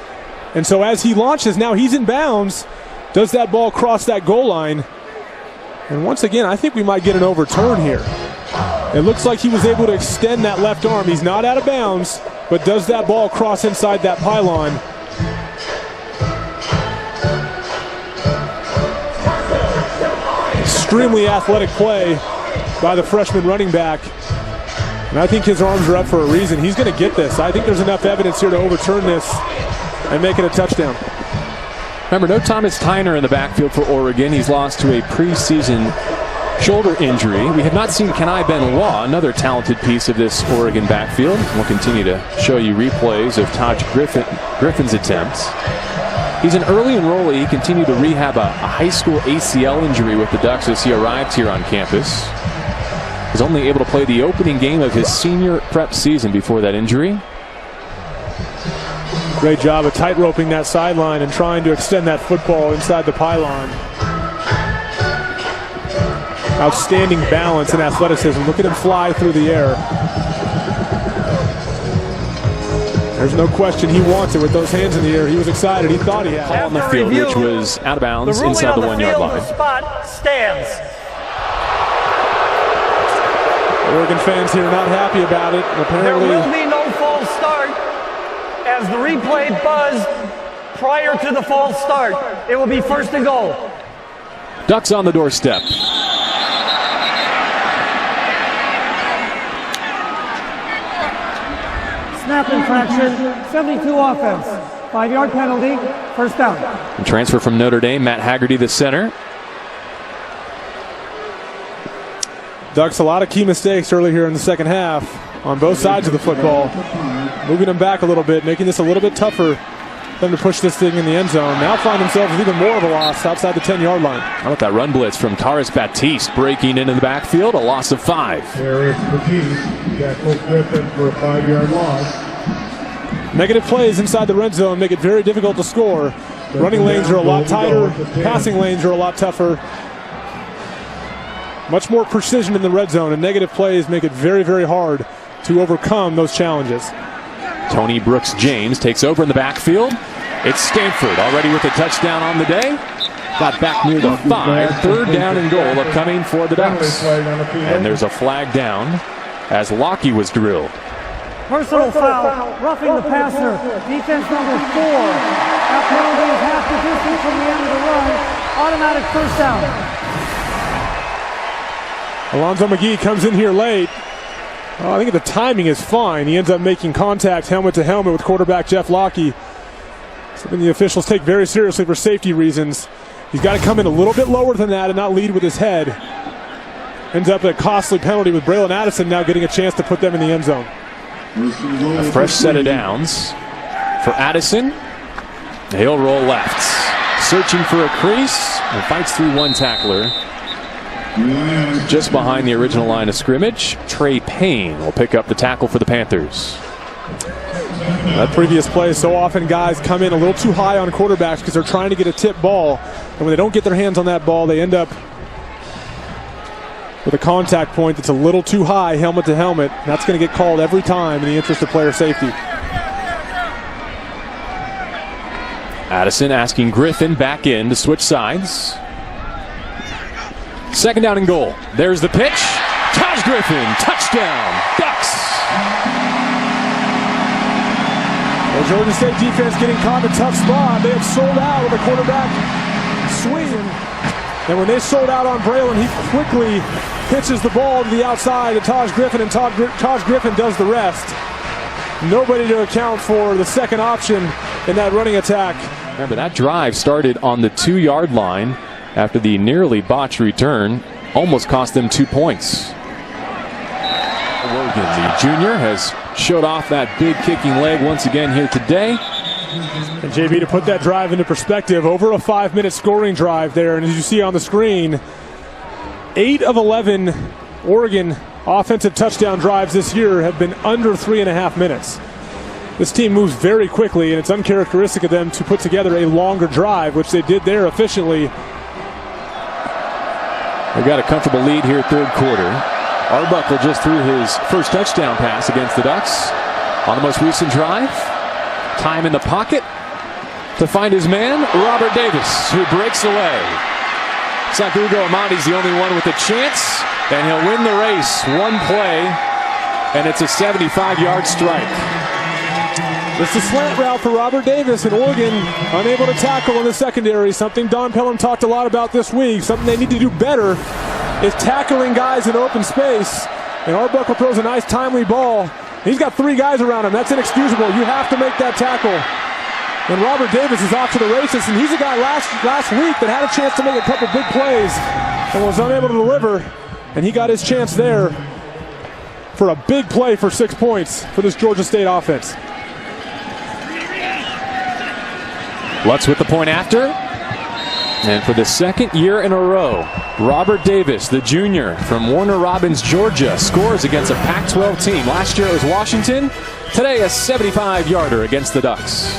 And so as he launches, now he's in bounds. Does that ball cross that goal line? And once again, I think we might get an overturn here. It looks like he was able to extend that left arm. He's not out of bounds, but does that ball cross inside that pylon? Extremely athletic play by the freshman running back. And I think his arms are up for a reason. He's going to get this. I think there's enough evidence here to overturn this and make it a touchdown. Remember, no Thomas Tyner in the backfield for Oregon. He's lost to a preseason shoulder injury. We have not seen Kenai Benoit, another talented piece of this Oregon backfield. We'll continue to show you replays of Taj Griffin's attempts. He's an early enrollee. He continued to rehab a high school ACL injury with the Ducks as he arrived here on campus. He's only able to play the opening game of his senior prep season before that injury. Great job of tight-roping that sideline and trying to extend that football inside the pylon. Outstanding balance and athleticism. Look at him fly through the air. There's no question he wants it with those hands in the air. He was excited. He thought he had it. On the field, which was out of bounds inside the 1 yard line. The spot stands. Oregon fans here not happy about it. Apparently, there will be no false start as the replay buzzed prior to the false start. It will be first and goal. Ducks on the doorstep. snap infraction, 72 offense. 5-yard penalty, first down. And transfer from Notre Dame, Matt Haggerty, the center. Ducks a lot of key mistakes early here in the second half on both sides of the football. Moving them back a little bit, making this a little bit tougher for them to push this thing in the end zone. Now find themselves with even more of a loss outside the 10-yard line. How about that run blitz from Taris Baptiste breaking into the backfield? A loss of 5. Taris Baptiste tackled Griffin for a 5-yard loss. Negative plays inside the red zone make it very difficult to score. Running lanes are a lot tighter. Passing lanes are a lot tougher. Much more precision in the red zone, and negative plays make it very, very hard to overcome those challenges. Tony Brooks-James takes over in the backfield. It's Stanford already with a touchdown on the day. Got back near the 5. 3rd down and goal upcoming for the Ducks. And there's a flag down as Lockie was drilled. Personal foul, roughing the passer. Defense number 4. That penalty is half the distance from the end of the run. Automatic first down. Alonzo McGee comes in here late. I think the timing is fine. He ends up making contact helmet to helmet with quarterback Jeff Lockie. Something the officials take very seriously for safety reasons. He's got to come in a little bit lower than that and not lead with his head. Ends up a costly penalty with Braylon Addison now getting a chance to put them in the end zone. A fresh set of downs for Addison. He'll roll left. Searching for a crease and fights through one tackler. Just behind the original line of scrimmage, Trey Payne will pick up the tackle for the Panthers. That previous play, so often guys come in a little too high on quarterbacks because they're trying to get a tip ball. And when they don't get their hands on that ball, they end up with a contact point that's a little too high, helmet to helmet. That's going to get called every time in the interest of player safety. Addison asking Griffin back in to switch sides. 2nd down and goal. There's the pitch. Taj Griffin, touchdown, Ducks. The Georgia State defense getting caught in a tough spot. They have sold out with a quarterback swing. And when they sold out on Braylon, he quickly pitches the ball to the outside to Taj Griffin, and Taj Griffin does the rest. Nobody to account for the second option in that running attack. Remember, that drive started on the 2-yard line after the nearly botched return. Almost cost them 2 points. Logan, the junior, has showed off that big kicking leg once again here today. And JB, to put that drive into perspective, over a 5-minute scoring drive there. And as you see on the screen, 8 of 11 Oregon offensive touchdown drives this year have been under 3.5 minutes. This team moves very quickly, and it's uncharacteristic of them to put together a longer drive, which they did there efficiently. They've got a comfortable lead here, 3rd quarter. Arbuckle just threw his first touchdown pass against the Ducks on the most recent drive. Time in the pocket to find his man, Robert Davis, who breaks away. Looks like Ugo Amandi's the only one with a chance, and he'll win the race. One play, and it's a 75-yard strike. It's a slant route for Robert Davis, and Oregon unable to tackle in the secondary. Something Don Pelham talked a lot about this week. Something they need to do better is tackling guys in open space. And Arbuckle throws a nice timely ball. He's got 3 guys around him. That's inexcusable. You have to make that tackle. And Robert Davis is off to the races, and he's a guy last week that had a chance to make a couple big plays and was unable to deliver. And he got his chance there for a big play for 6 points for this Georgia State offense. Lutz with the point after. And for the 2nd year in a row, Robert Davis, the junior from Warner Robins, Georgia, scores against a Pac-12 team. Last year it was Washington. Today a 75-yarder against the Ducks.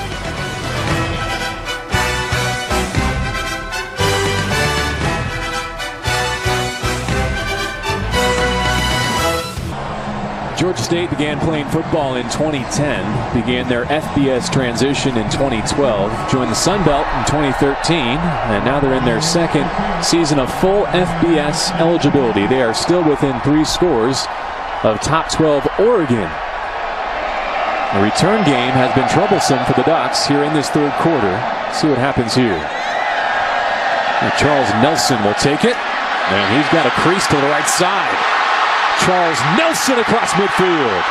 Georgia State began playing football in 2010, began their FBS transition in 2012, joined the Sun Belt in 2013, and now they're in their 2nd season of full FBS eligibility. They are still within 3 scores of top 12 Oregon. The return game has been troublesome for the Ducks here in this 3rd quarter. Let's see what happens here. And Charles Nelson will take it, and he's got a crease to the right side. Charles Nelson across midfield.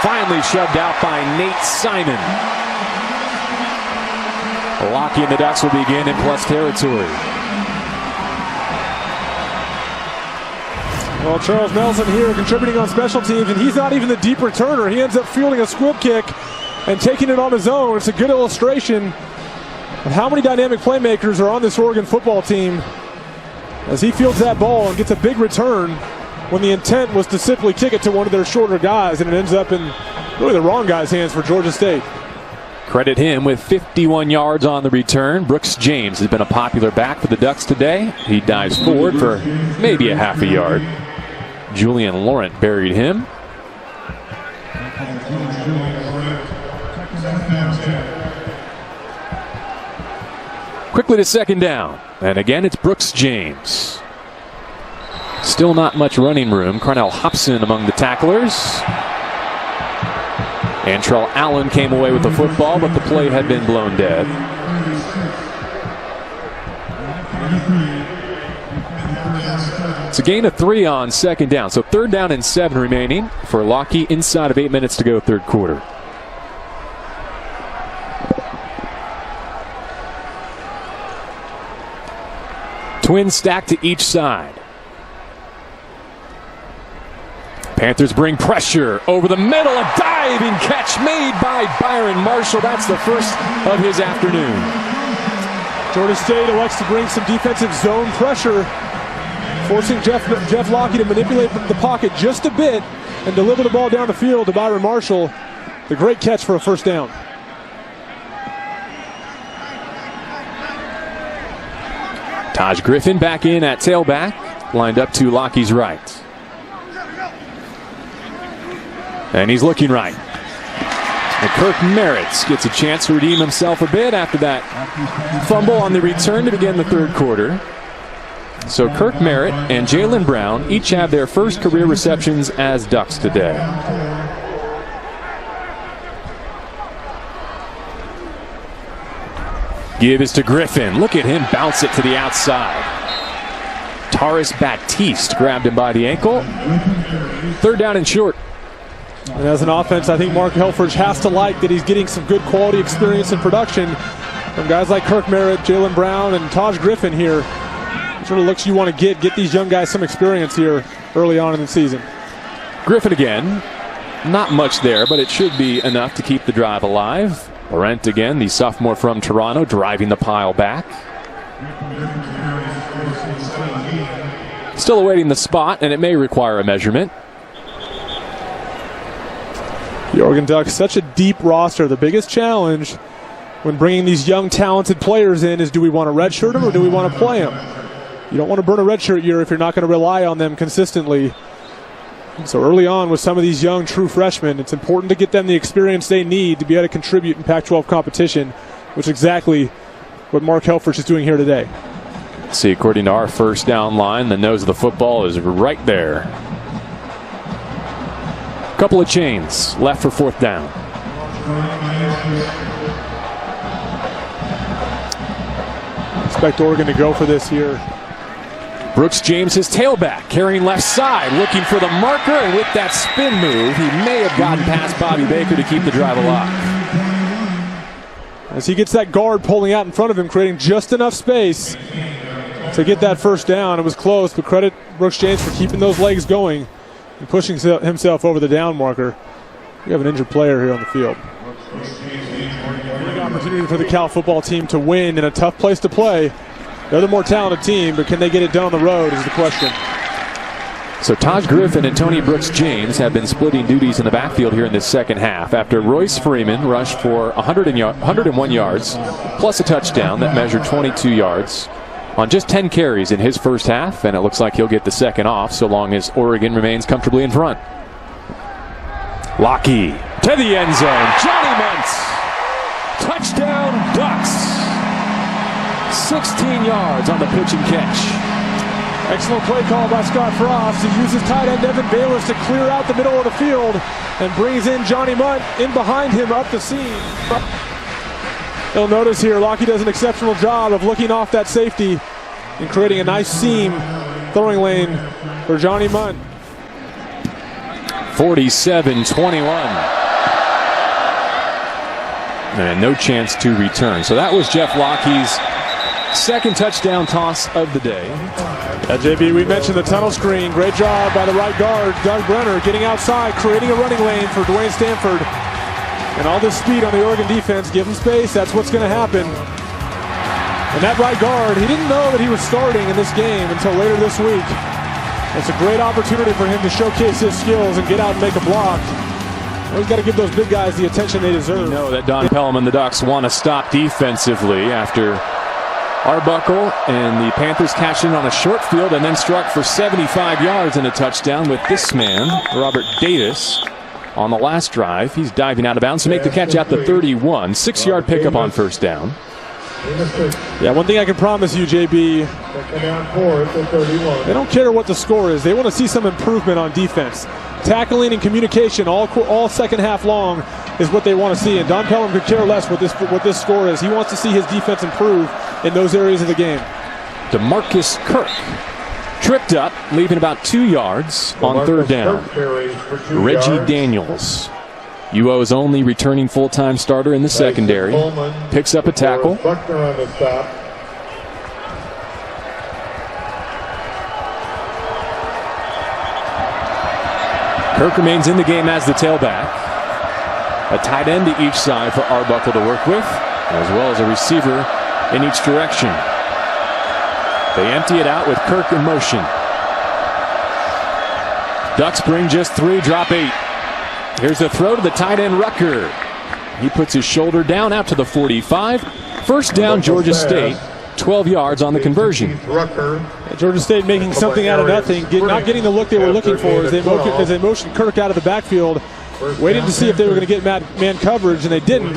finally shoved out by Nate Simon. Lockey and the Ducks will begin in plus territory. Well, Charles Nelson here contributing on special teams, and he's not even the deep returner. He ends up fielding a squib kick and taking it on his own. It's a good illustration of how many dynamic playmakers are on this Oregon football team as he fields that ball and gets a big return when the intent was to simply kick it to one of their shorter guys, and it ends up in really the wrong guy's hands for Georgia State. Credit him with 51 yards on the return. Brooks James has been a popular back for the Ducks today. He dives forward for maybe a half a yard. Julian Laurent buried him. Quickly to second down. And again, it's Brooks James. Still not much running room. Carnell Hobson among the tacklers. Antrell Allen came away with the football, but the play had been blown dead. It's a gain of 3 on second down. So 3rd down and 7 remaining for Lockey inside of 8 minutes to go third quarter. Twins stacked to each side. Panthers bring pressure over the middle. A diving catch made by Byron Marshall. That's the first of his afternoon. Georgia State elects to bring some defensive zone pressure, forcing Jeff Lockey to manipulate the pocket just a bit and deliver the ball down the field to Byron Marshall. The great catch for a first down. Taj Griffin back in at tailback, lined up to Lockey's right. And he's looking right. And Kirk Merritt gets a chance to redeem himself a bit after that fumble on the return to begin the third quarter. So Kirk Merritt and Jalen Brown each have their first career receptions as Ducks today. Give is to Griffin. Look at him bounce it to the outside. Taris Baptiste grabbed him by the ankle. 3rd down and short. And as an offense, I think Mark Helfrich has to like that he's getting some good quality experience and production from guys like Kirk Merritt, Jalen Brown, and Taj Griffin here. Sort of looks you want to get these young guys some experience here early on in the season. Griffin again. Not much there, but it should be enough to keep the drive alive. Laurent again, the sophomore from Toronto, driving the pile back. Still awaiting the spot, and it may require a measurement. The Oregon Ducks, such a deep roster. The biggest challenge when bringing these young, talented players in is, do we want to redshirt them or do we want to play them? You don't want to burn a redshirt year if you're not going to rely on them consistently. And so early on with some of these young, true freshmen, it's important to get them the experience they need to be able to contribute in Pac-12 competition, which is exactly what Mark Helfrich is doing here today. See, according to our first down line, the nose of the football is right there. Couple of chains left for 4th down. Expect Oregon to go for this here. Brooks James, his tailback, carrying left side, looking for the marker, and with that spin move, he may have gotten past Bobby Baker to keep the drive alive. As he gets that guard pulling out in front of him, creating just enough space to get that first down. It was close, but credit Brooks James for keeping those legs going and pushing himself over the down marker. We have an injured player here on the field. Big opportunity for the Cal football team to win in a tough place to play. They're the more talented team, but can they get it done on the road is the question. So Taj Griffin and Tony Brooks James have been splitting duties in the backfield here in this second half after Royce Freeman rushed for 101 yards plus a touchdown that measured 22 yards on just 10 carries in his first half, and it looks like he'll get the second off so long as Oregon remains comfortably in front. Lockey to the end zone. Johnny Munt. Touchdown Ducks. 16 yards on the pitch and catch. Excellent play call by Scott Frost. He uses tight end Evan Bayless to clear out the middle of the field and brings in Johnny Munt in behind him up the seam. You'll notice here, Lockey does an exceptional job of looking off that safety and creating a nice seam throwing lane for Johnny Munt. 47-21. And no chance to return. So that was Jeff Lockheed's second touchdown toss of the day. JB, we mentioned the tunnel screen. Great job by the right guard, Doug Brenner, getting outside, creating a running lane for Dwayne Stanford. And all this speed on the Oregon defense, give him space, that's what's going to happen. And that right guard, he didn't know that he was starting in this game until later this week. It's a great opportunity for him to showcase his skills and get out and make a block. He's got to give those big guys the attention they deserve. You know that Don Pelham and the Ducks want to stop defensively after Arbuckle and the Panthers cashed in on a short field and then struck for 75 yards and a touchdown with this man, Robert Davis, on the last drive. He's diving out of bounds to make the catch at the 31. 6-yard pickup on first down. Yeah, one thing I can promise you, JB, they don't care what the score is. They want to see some improvement on defense. Tackling and communication all second half long is what they want to see. And Don Pelham could care less what this score is. He wants to see his defense improve in those areas of the game. DeMarcus Kirk tripped up, leaving about 2 yards on third down. Reggie Daniels, UO's only returning full-time starter in the secondary, picks up a tackle. Kirk remains in the game as the tailback. A tight end to each side for Arbuckle to work with, as well as a receiver in each direction. They empty it out with Kirk in motion. Ducks bring just 3, drop 8. Here's the throw to the tight end Rucker. He puts his shoulder down out to the 45. First down, Georgia State. 12 yards on the conversion. Georgia State making something out of nothing, not getting the look they were looking for as they motioned Kirk out of the backfield, waiting to see if they were going to get man coverage, and they didn't.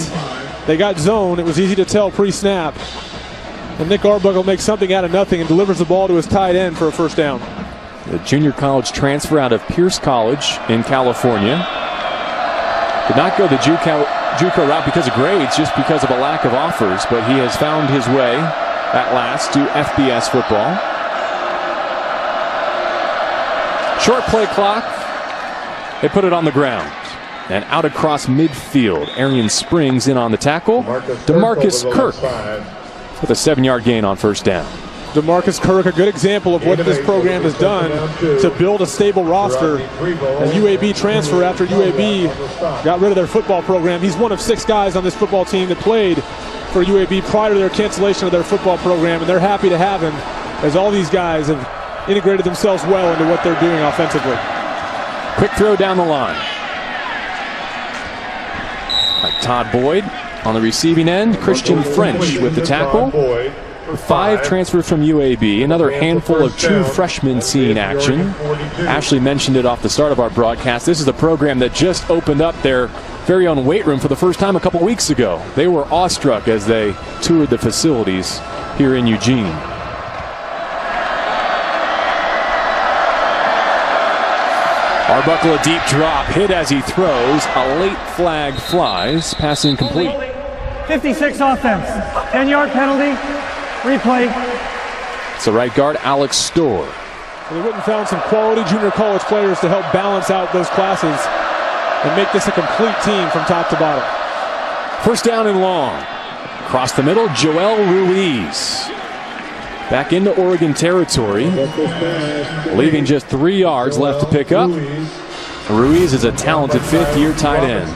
They got zone. It was easy to tell pre-snap. And Nick Arbuckle makes something out of nothing and delivers the ball to his tight end for a first down. The junior college transfer out of Pierce College in California. Did not go the JUCO route because of grades, just because of a lack of offers, but he has found his way at last to FBS football. Short play clock. They put it on the ground. And out across midfield. Arian Springs in on the tackle. DeMarcus Kirk with a 7-yard gain on first down. DeMarcus Kirk, a good example of what this program has done to build a stable roster. A UAB transfer after UAB got rid of their football program. He's one of 6 guys on this football team that played for UAB prior to their cancellation of their football program, and they're happy to have him as all these guys have integrated themselves well into what they're doing offensively. Quick throw down the line. Todd Boyd on the receiving end. Christian French with the tackle. 5 transfers from UAB. Another handful of true freshmen seeing action. Ashley mentioned it off the start of our broadcast. This is a program that just opened up their very own weight room for the first time a couple weeks ago. They were awestruck as they toured the facilities here in Eugene. Arbuckle a deep drop, hit as he throws. A late flag flies, pass incomplete. 56 offense, 10-yard penalty, replay. It's the right guard, Alex Storr. They went and found some quality junior college players to help balance out those classes and make this a complete team from top to bottom. First down and long. Across the middle, Joel Ruiz. Back into Oregon territory, leaving just 3 yards left to pick up. Ruiz is a talented 5th-year tight end.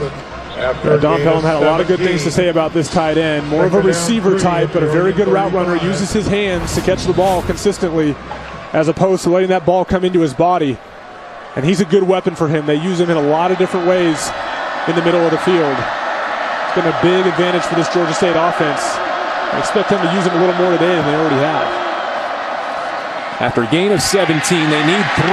Don Pelham had a lot of good things to say about this tight end. More of a receiver type, but a very good route runner. Uses his hands to catch the ball consistently as opposed to letting that ball come into his body. And he's a good weapon for him. They use him in a lot of different ways in the middle of the field. It's been a big advantage for this Georgia State offense. I expect them to use him a little more today than they already have. After a gain of 17, they need 3.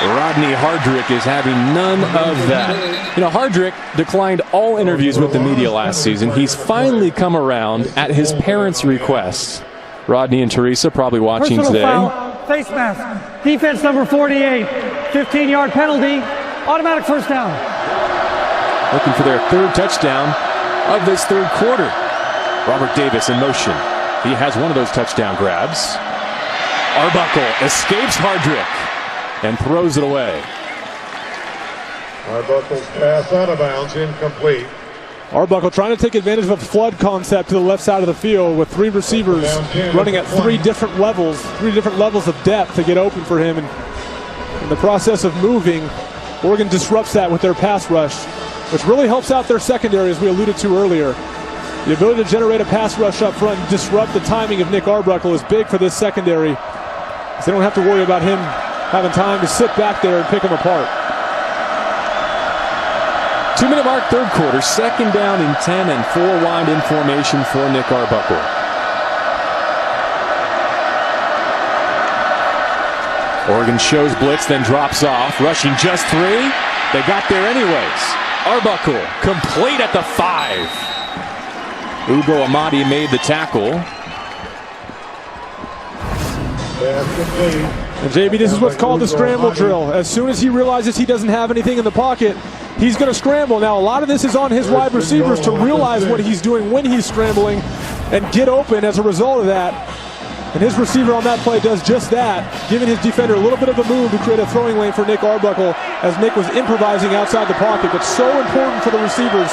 Rodney Hardrick is having none of that. You know, Hardrick declined all interviews with the media last season. He's finally come around at his parents' request. Rodney and Teresa probably watching Personal today. Foul, face mask, defense number 48, 15-yard penalty, automatic first down. Looking for their 3rd touchdown of this 3rd quarter. Robert Davis in motion. He has one of those touchdown grabs. Arbuckle escapes Hardrick and throws it away. Arbuckle's pass out of bounds, incomplete. Arbuckle trying to take advantage of a flood concept to the left side of the field with three receivers running at three different levels of depth to get open for him. And in the process of moving, Oregon disrupts that with their pass rush, which really helps out their secondary, as we alluded to earlier. The ability to generate a pass rush up front and disrupt the timing of Nick Arbuckle is big for this secondary, because they don't have to worry about him having time to sit back there and pick them apart. 2-minute mark, third quarter, second down and 10 and 4 wide in formation for Nick Arbuckle. Oregon shows blitz, then drops off, rushing just 3. They got there anyways. Arbuckle complete at the 5. Ugo Amadi made the tackle. And JB, this is what's called the scramble drill. As soon as he realizes he doesn't have anything in the pocket, he's going to scramble. Now, a lot of this is on his wide receivers to realize what he's doing when he's scrambling and get open as a result of that. And his receiver on that play does just that, giving his defender a little bit of a move to create a throwing lane for Nick Arbuckle as Nick was improvising outside the pocket. But so important for the receivers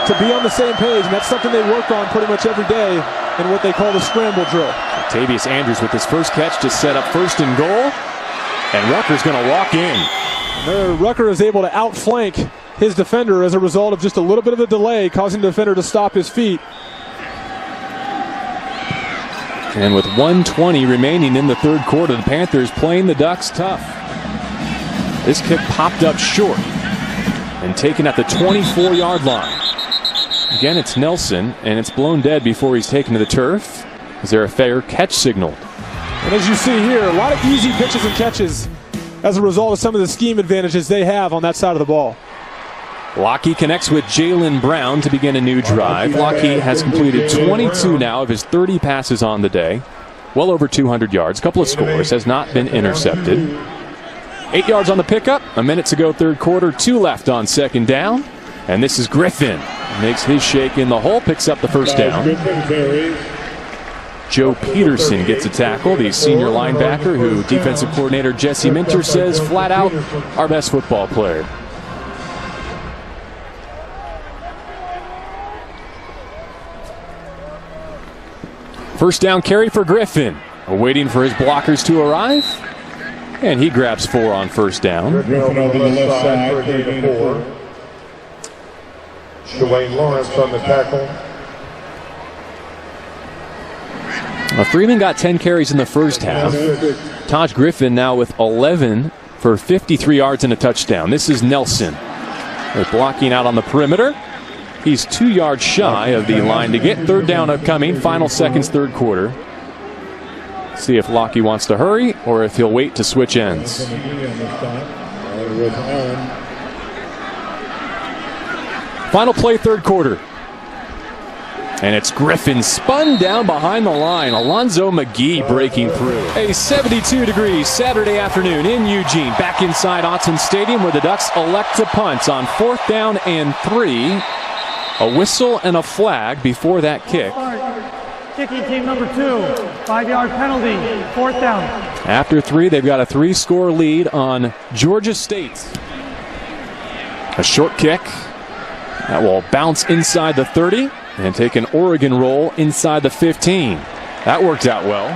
to be on the same page, and that's something they work on pretty much every day in what they call the scramble drill. Tavius Andrews with his first catch to set up first and goal, and Rucker's going to walk in. Rucker is able to outflank his defender as a result of just a little bit of a delay, causing the defender to stop his feet. And with 1:20 remaining in the third quarter, the Panthers playing the Ducks tough. This kick popped up short and taken at the 24-yard line. Again, it's Nelson, and it's blown dead before he's taken to the turf. Is there a fair catch signaled? And as you see here, a lot of easy pitches and catches as a result of some of the scheme advantages they have on that side of the ball. Lockheed connects with Jalen Brown to begin a new drive. Lockheed has completed 22 now of his 30 passes on the day. Well over 200 yards, a couple of scores, has not been intercepted. 8 yards on the pickup, a minute to go third quarter, 2 left on second down. And this is Griffin. Makes his shake in the hole, picks up the first down. Joe Peterson gets a tackle, the senior linebacker who defensive coordinator Jesse Minter says flat out our best football player. First down carry for Griffin. Waiting for his blockers to arrive. And he grabs 4 on first down. Griffin over the left side for 84. Dwayne Lawrence on the tackle. Freeman got 10 carries in the first half. Taj Griffin now with 11 for 53 yards and a touchdown. This is Nelson with blocking out on the perimeter. He's 2 yards shy of the line to get. Third down upcoming, final seconds, third quarter. See if Lockie wants to hurry or if he'll wait to switch ends. Final play, third quarter. And it's Griffin spun down behind the line. Alonzo McGee breaking through. A 72-degree Saturday afternoon in Eugene. Back inside Autzen Stadium where the Ducks elect to punt on 4th down and 3. A whistle and a flag before that kick. Kicking team number 2, 5-yard penalty, 4th down. After 3, they've got a 3-score lead on Georgia State. A short kick. That will bounce inside the 30 and take an Oregon roll inside the 15. That worked out well.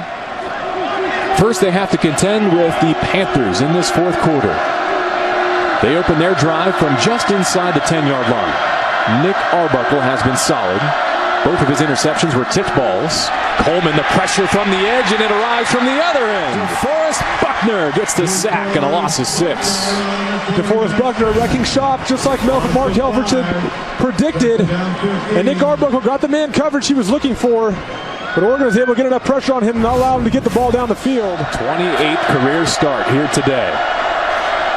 First, they have to contend with the Panthers in this fourth quarter. They open their drive from just inside the 10-yard line. Nick Arbuckle has been solid. Both of his interceptions were tipped balls. Coleman, the pressure from the edge, and it arrives from the other end. DeForest Buckner gets the sack and a loss of 6. DeForest Buckner wrecking shop just like Mark Helfrich had predicted. And Nick Arbuckle got the man coverage he was looking for. But Oregon was able to get enough pressure on him and not allow him to get the ball down the field. 28th career start here today.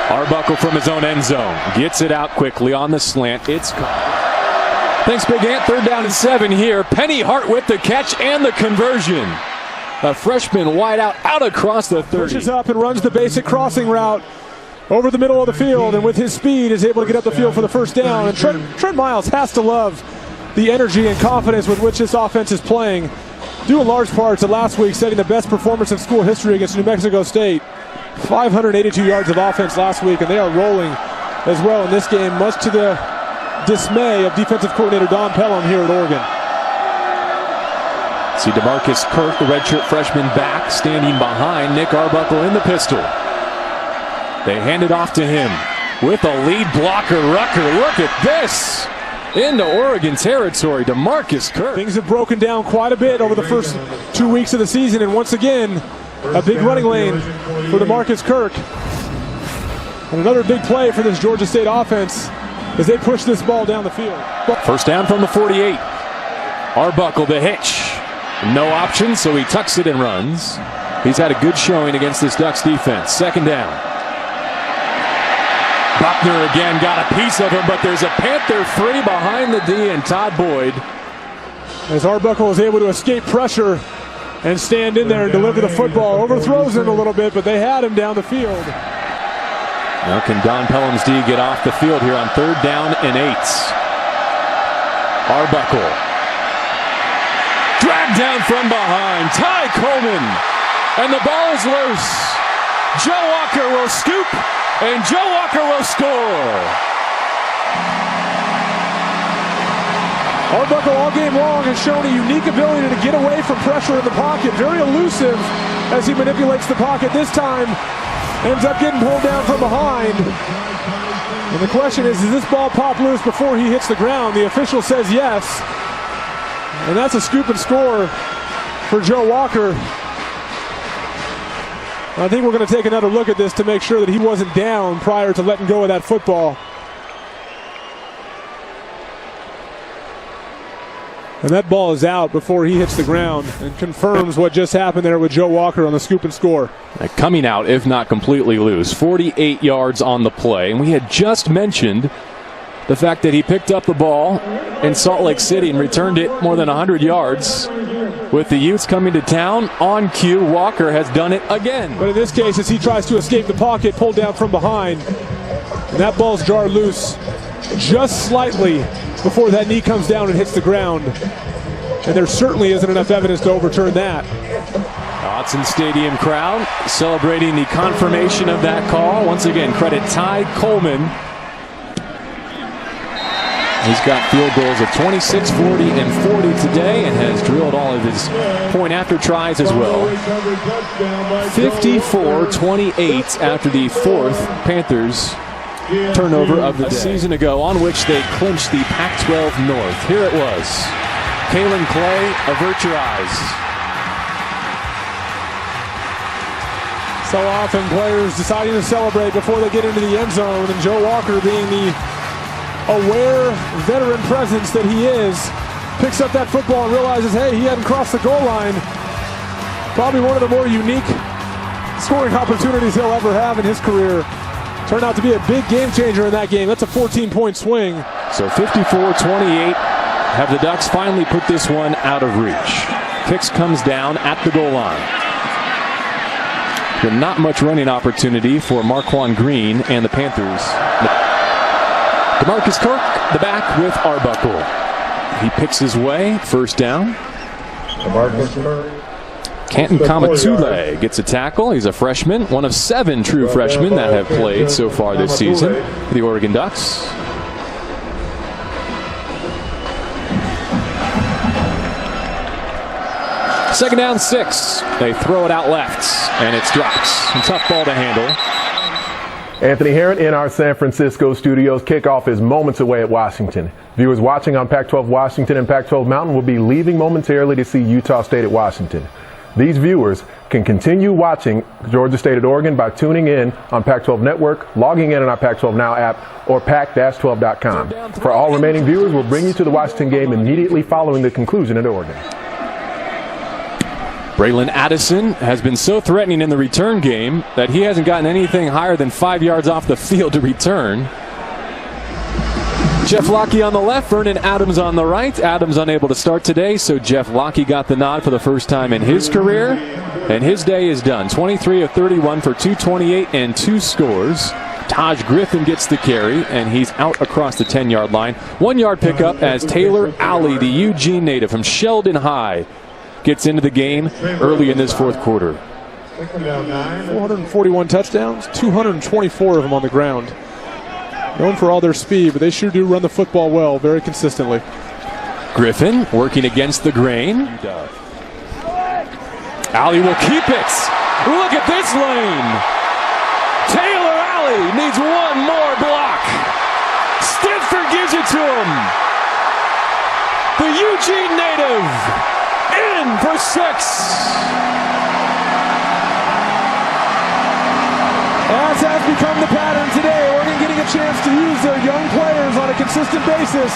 Arbuckle from his own end zone. Gets it out quickly on the slant. It's thanks, Big Ant. 3rd down and 7 here. Penny Hart with the catch and the conversion. A freshman wide out across the 30. Pushes up and runs the basic crossing route over the middle of the field, and with his speed is able to get up the field for the first down. And Trent Miles has to love the energy and confidence with which this offense is playing, due in large part to last week setting the best performance in school history against New Mexico State. 582 yards of offense last week, and they are rolling as well in this game, much to the dismay of defensive coordinator Don Pelham here at Oregon. See DeMarcus Kirk, the redshirt freshman, back, standing behind Nick Arbuckle in the pistol. They hand it off to him with a lead blocker. Rucker, look at this. Into Oregon territory, DeMarcus Kirk. Things have broken down quite a bit over the first 2 weeks of the season, and once again, a big running lane for DeMarcus Kirk. And another big play for this Georgia State offense as they push this ball down the field. First down from the 48. Arbuckle the hitch. No option, so he tucks it and runs. He's had a good showing against this Ducks defense. Second down. Buckner again got a piece of him, but there's a Panther 3 behind the D and Todd Boyd. As Arbuckle is able to escape pressure and stand in there and deliver the football. Overthrows him a little bit, but they had him down the field. Now can Don Pelham's D get off the field here on 3rd down and 8? Arbuckle. Dragged down from behind. Ty Coleman. And the ball is loose. Joe Walker will scoop, and Joe Walker will score. Arbuckle all game long has shown a unique ability to get away from pressure in the pocket. Very elusive as he manipulates the pocket. This time ends up getting pulled down from behind. And the question is, does this ball pop loose before he hits the ground? The official says yes. And that's a scoop and score for Joe Walker. I think we're going to take another look at this to make sure that he wasn't down prior to letting go of that football. And that ball is out before he hits the ground and confirms what just happened there with Joe Walker on the scoop and score. Coming out, if not completely loose. 48 yards on the play. And we had just mentioned the fact that he picked up the ball in Salt Lake City and returned it more than 100 yards. With the Utes coming to town, on cue, Walker has done it again. But in this case, as he tries to escape the pocket, pulled down from behind. And that ball's jarred loose just slightly before that knee comes down and hits the ground. And there certainly isn't enough evidence to overturn that. Autzen Stadium crowd celebrating the confirmation of that call. Once again, credit Ty Coleman. He's got field goals of 26, 40, and 40 today and has drilled all of his point-after tries as well. 54-28 after the 4th Panthers turnover of the season ago, on which they clinched the Pac-12 North. Here it was. Kalen Clay, avert your eyes. So often players deciding to celebrate before they get into the end zone, and Joe Walker, being the aware veteran presence that he is, picks up that football and realizes, hey, he hadn't crossed the goal line. Probably one of the more unique scoring opportunities he'll ever have in his career. Turned out to be a big game changer in that game. That's a 14-point swing. So 54-28. Have the Ducks finally put this one out of reach. Kicks comes down at the goal line. But not much running opportunity for Marquand Green and the Panthers. DeMarcus Kirk, the back with Arbuckle. He picks his way, first down. Canton Kamatule gets a tackle. He's a freshman, one of 7 true freshmen that have played so far this season for the Oregon Ducks. Second down, 6. They throw it out left, and it's dropped. A tough ball to handle. Anthony Herron in our San Francisco studios. Kickoff is moments away at Washington. Viewers watching on Pac-12 Washington and Pac-12 Mountain will be leaving momentarily to see Utah State at Washington. These viewers can continue watching Georgia State at Oregon by tuning in on Pac-12 Network, logging in on our Pac-12 Now app, or pac-12.com. For all remaining viewers, we'll bring you to the Washington game immediately following the conclusion at Oregon. Braylon Addison has been so threatening in the return game that he hasn't gotten anything higher than 5 yards off the field to return. Jeff Locke on the left, Vernon Adams on the right. Adams unable to start today, so Jeff Locke got the nod for the first time in his career. And his day is done. 23 of 31 for 228 and 2 scores. Taj Griffin gets the carry, and he's out across the 10-yard line. 1 yard pickup as Taylor Alley, the Eugene native from Sheldon High, gets into the game early in this fourth quarter. 441 touchdowns, 224 of them on the ground. Known for all their speed, but they sure do run the football well, very consistently. Griffin working against the grain. Alley will keep it. Look at this lane. Taylor Alley needs one more block. Stiffer gives it to him. The Eugene native in for 6. As has become the pattern today, Oregon getting a chance to use their young players on a consistent basis.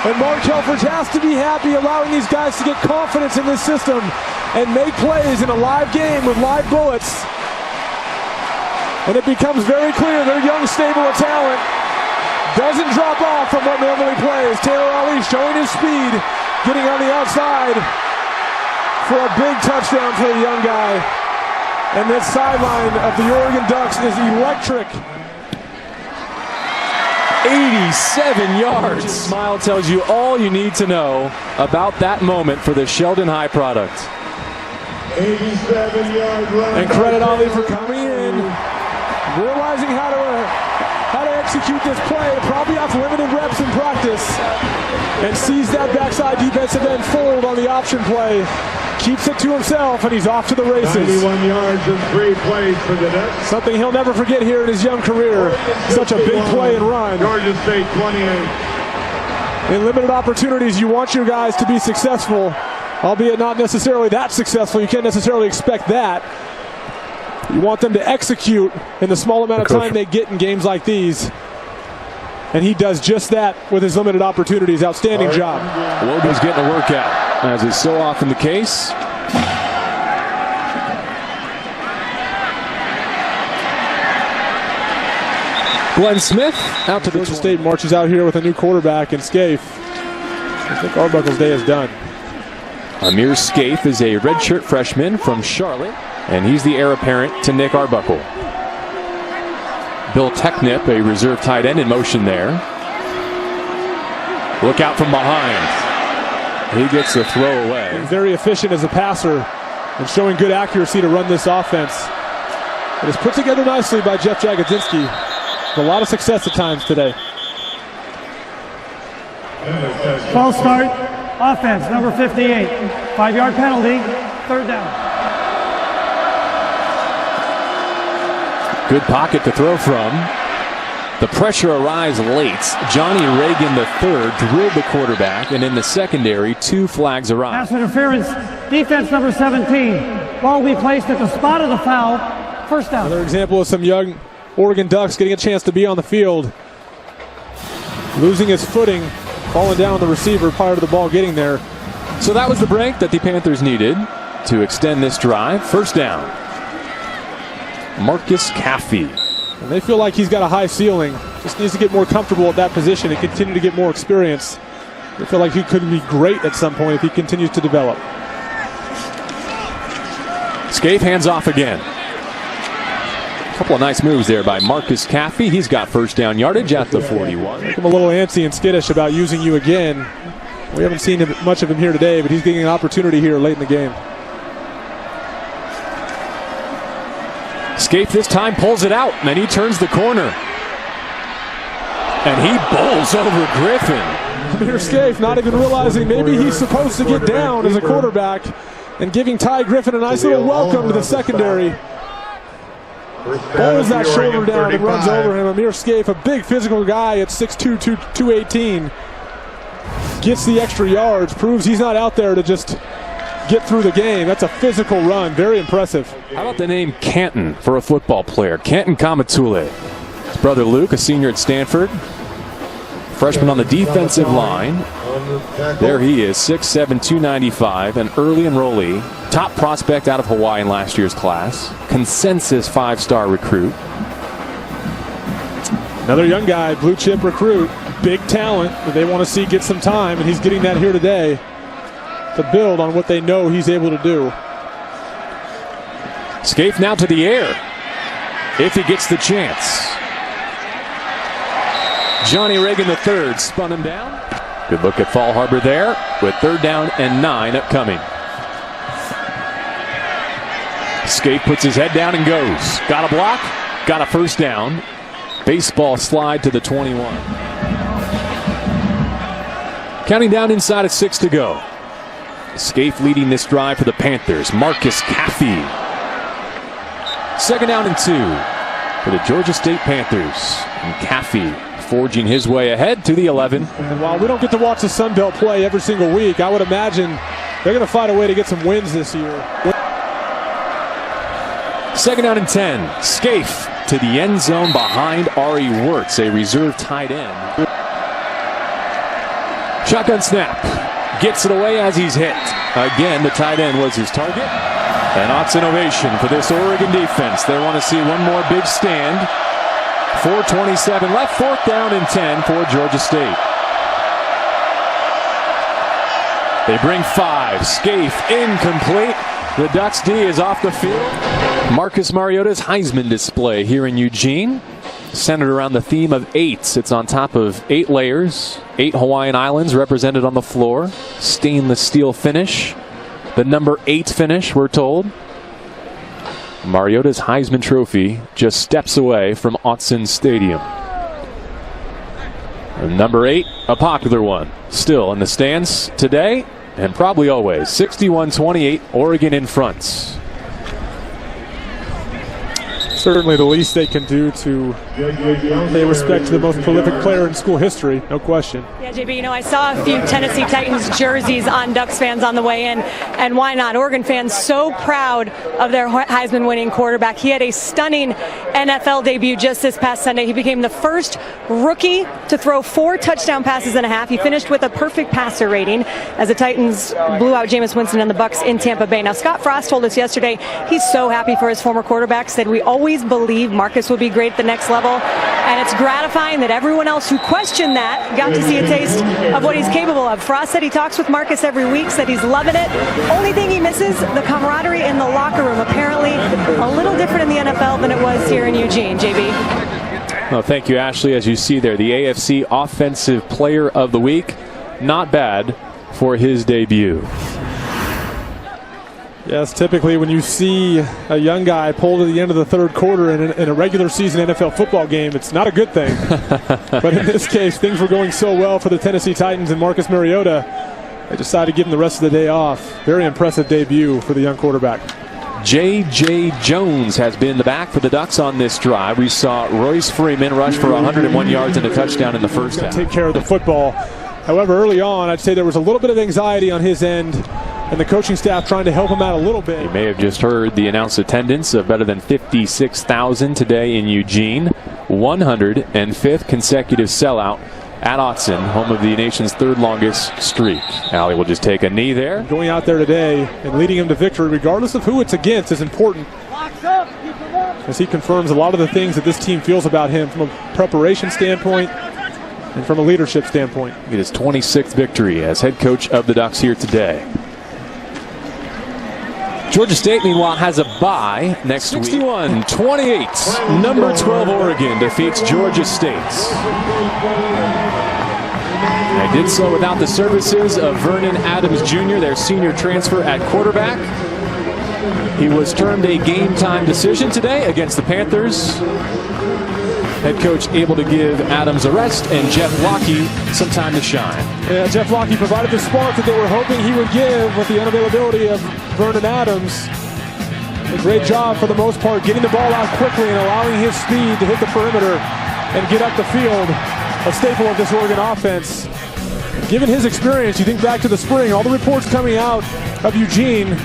And Mark Helfrich has to be happy allowing these guys to get confidence in this system and make plays in a live game with live bullets. And it becomes very clear their young stable of talent doesn't drop off from what normally plays. Taylor Ali showing his speed, getting on the outside for a big touchdown for the young guy. And that sideline of the Oregon Ducks is electric. 87 yards. Smile tells you all you need to know about that moment for the Sheldon High product. 87-yard run. And credit Ali for coming in, realizing how to execute this play, probably off limited reps in practice, and sees that backside defensive end fold on the option play. Keeps it to himself, and he's off to the races. 91 yards and 3 plays for the Ducks. Something he'll never forget here in his young career. Such a big play and run. Georgia State 28. In limited opportunities, you want your guys to be successful, albeit not necessarily that successful. You can't necessarily expect that. You want them to execute in the small amount of time they get in games like these. And he does just that with his limited opportunities. Outstanding job. Logan's getting a workout, as is so often the case. Glenn Smith out to the Georgia State marches out here with a new quarterback in Scaife. I think Arbuckle's day is done. Amir Scaife is a redshirt freshman from Charlotte, and he's the heir apparent to Nick Arbuckle. Bill Technip, a reserve tight end, in motion there. Look out from behind. He gets the throw away. He's very efficient as a passer and showing good accuracy to run this offense. It is put together nicely by Jeff Jagodzinski. A lot of success at times today. False start, offense, number 58. 5-yard penalty, 3rd down. Good pocket to throw from. The pressure arrives late. Johnny Reagan III drilled the quarterback, and in the secondary, 2 flags arrive. Pass interference, defense number 17. Ball will be placed at the spot of the foul, 1st down. Another example of some young Oregon Ducks getting a chance to be on the field. Losing his footing, falling down on the receiver prior to the ball getting there. So that was the break that the Panthers needed to extend this drive. 1st down. Marcus Caffey. And they feel like he's got a high ceiling. Just needs to get more comfortable at that position and continue to get more experience. They feel like he could be great at some point if he continues to develop. Scaife hands off again. A couple of nice moves there by Marcus Caffey. He's got 1st down yardage at the 41. Make him a little antsy and skittish about using you again. We haven't seen much of him here today, but he's getting an opportunity here late in the game. Scaife this time pulls it out, and then he turns the corner. And he bowls over Griffin. Amir Scaife not even realizing maybe he's supposed to get down as a quarterback, and giving Ty Griffin a nice little welcome to the secondary. Bowls that shoulder down and runs over him. Amir Scaife, a big physical guy at 6'2", 218. Gets the extra yards, proves he's not out there to just get through the game. That's a physical run. Very impressive. How about the name Canton for a football player? Canton Kamatule. His brother Luke, a senior at Stanford. Freshman on the defensive line. There he is, 6'7", 295, an early enrollee. Top prospect out of Hawaii in last year's class. Consensus 5-star recruit. Another young guy, blue chip recruit. Big talent that they want to see get some time, and he's getting that here today to build on what they know he's able to do. Scaife now to the air, if he gets the chance. Johnny Reagan III spun him down. Good look at Fall Harbor there with 3rd down and 9 upcoming. Scaife puts his head down and goes. Got a block, got a 1st down. baseball slide to the 21. Counting down inside of 6 to go. Scaife leading this drive for the Panthers. Marcus Caffey. 2nd down and 2 for the Georgia State Panthers. And Caffey forging his way ahead to the 11. And while we don't get to watch the Sun Belt play every single week, I would imagine they're going to find a way to get some wins this year. 2nd down and 10. Scaife to the end zone behind Ari Wirtz, a reserve tight end. Shotgun snap. Gets it away as he's hit. Again, the tight end was his target. An Autzen ovation for this Oregon defense. They want to see one more big stand. 4:27 left. 4th down and 10 for Georgia State. They bring 5. Scaife incomplete. The Ducks D is off the field. Marcus Mariota's Heisman display here in Eugene, centered around the theme of 8s. It's on top of 8 layers, 8 Hawaiian Islands represented on the floor. Stainless steel finish. The number 8 finish, we're told. Mariota's Heisman Trophy just steps away from Autzen Stadium. And number 8, a popular one, still in the stands today and probably always. 61-28, Oregon in front. Certainly the least they can do to pay respect to the most prolific player in school history, no question. Yeah, JB, you know, I saw a few Tennessee Titans jerseys on Ducks fans on the way in, and why not? Oregon fans so proud of their Heisman winning quarterback. He had a stunning NFL debut just this past Sunday. He became the first rookie to throw 4 touchdown passes and a half. He finished with a perfect passer rating as the Titans blew out Jameis Winston and the Bucs in Tampa Bay. Now, Scott Frost told us yesterday he's so happy for his former quarterback, said we always believed Marcus would be great at the next level, and it's gratifying that everyone else who questioned that got to see a taste of what he's capable of. Frost said he talks with Marcus every week, said he's loving it. Only thing he misses, the camaraderie in the locker room. Apparently a little different in the NFL than it was here in Eugene. JB. Well, thank you, Ashley. As you see there, the AFC Offensive Player of the Week. Not bad for his debut. Yes, typically when you see a young guy pull to the end of the 3rd quarter in a regular season NFL football game, it's not a good thing. But in this case, things were going so well for the Tennessee Titans and Marcus Mariota, they decided to give him the rest of the day off. Very impressive debut for the young quarterback. J.J. Jones has been the back for the Ducks on this drive. We saw Royce Freeman rush for 101 yards and a touchdown in the first half. Take care of the football. However, early on, I'd say there was a little bit of anxiety on his end, and the coaching staff trying to help him out a little bit. You may have just heard the announced attendance of better than 56,000 today in Eugene. 105th consecutive sellout at Autzen, home of the nation's 3rd longest streak. Allie will just take a knee there. Going out there today and leading him to victory, regardless of who it's against, is important, as he confirms a lot of the things that this team feels about him from a preparation standpoint and from a leadership standpoint. It is 26th victory as head coach of the Ducks here today. Georgia State, meanwhile, has a bye next week. 61-28. Number 12 Oregon defeats Georgia State. They did so without the services of Vernon Adams Jr., their senior transfer at quarterback. He was termed a game-time decision today against the Panthers. Head coach able to give Adams a rest and Jeff Locke some time to shine. Yeah, Jeff Locke provided the spark that they were hoping he would give with the unavailability of Vernon Adams. A great job for the most part, getting the ball out quickly and allowing his speed to hit the perimeter and get up the field. A staple of this Oregon offense. Given his experience, you think back to the spring, all the reports coming out of Eugene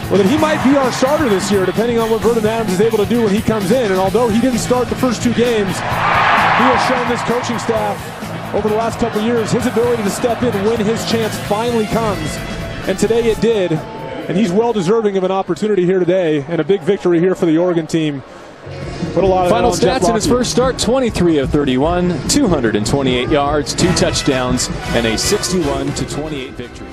were that he might be our starter this year, depending on what Vernon Adams is able to do when he comes in. And although he didn't start the first 2 games, he has shown this coaching staff over the last couple of years his ability to step in when his chance finally comes. And today it did. And he's well deserving of an opportunity here today, and a big victory here for the Oregon team. Put a lot of final stats in his first start: 23 of 31, 228 yards, 2 touchdowns, and a 61-28 victory.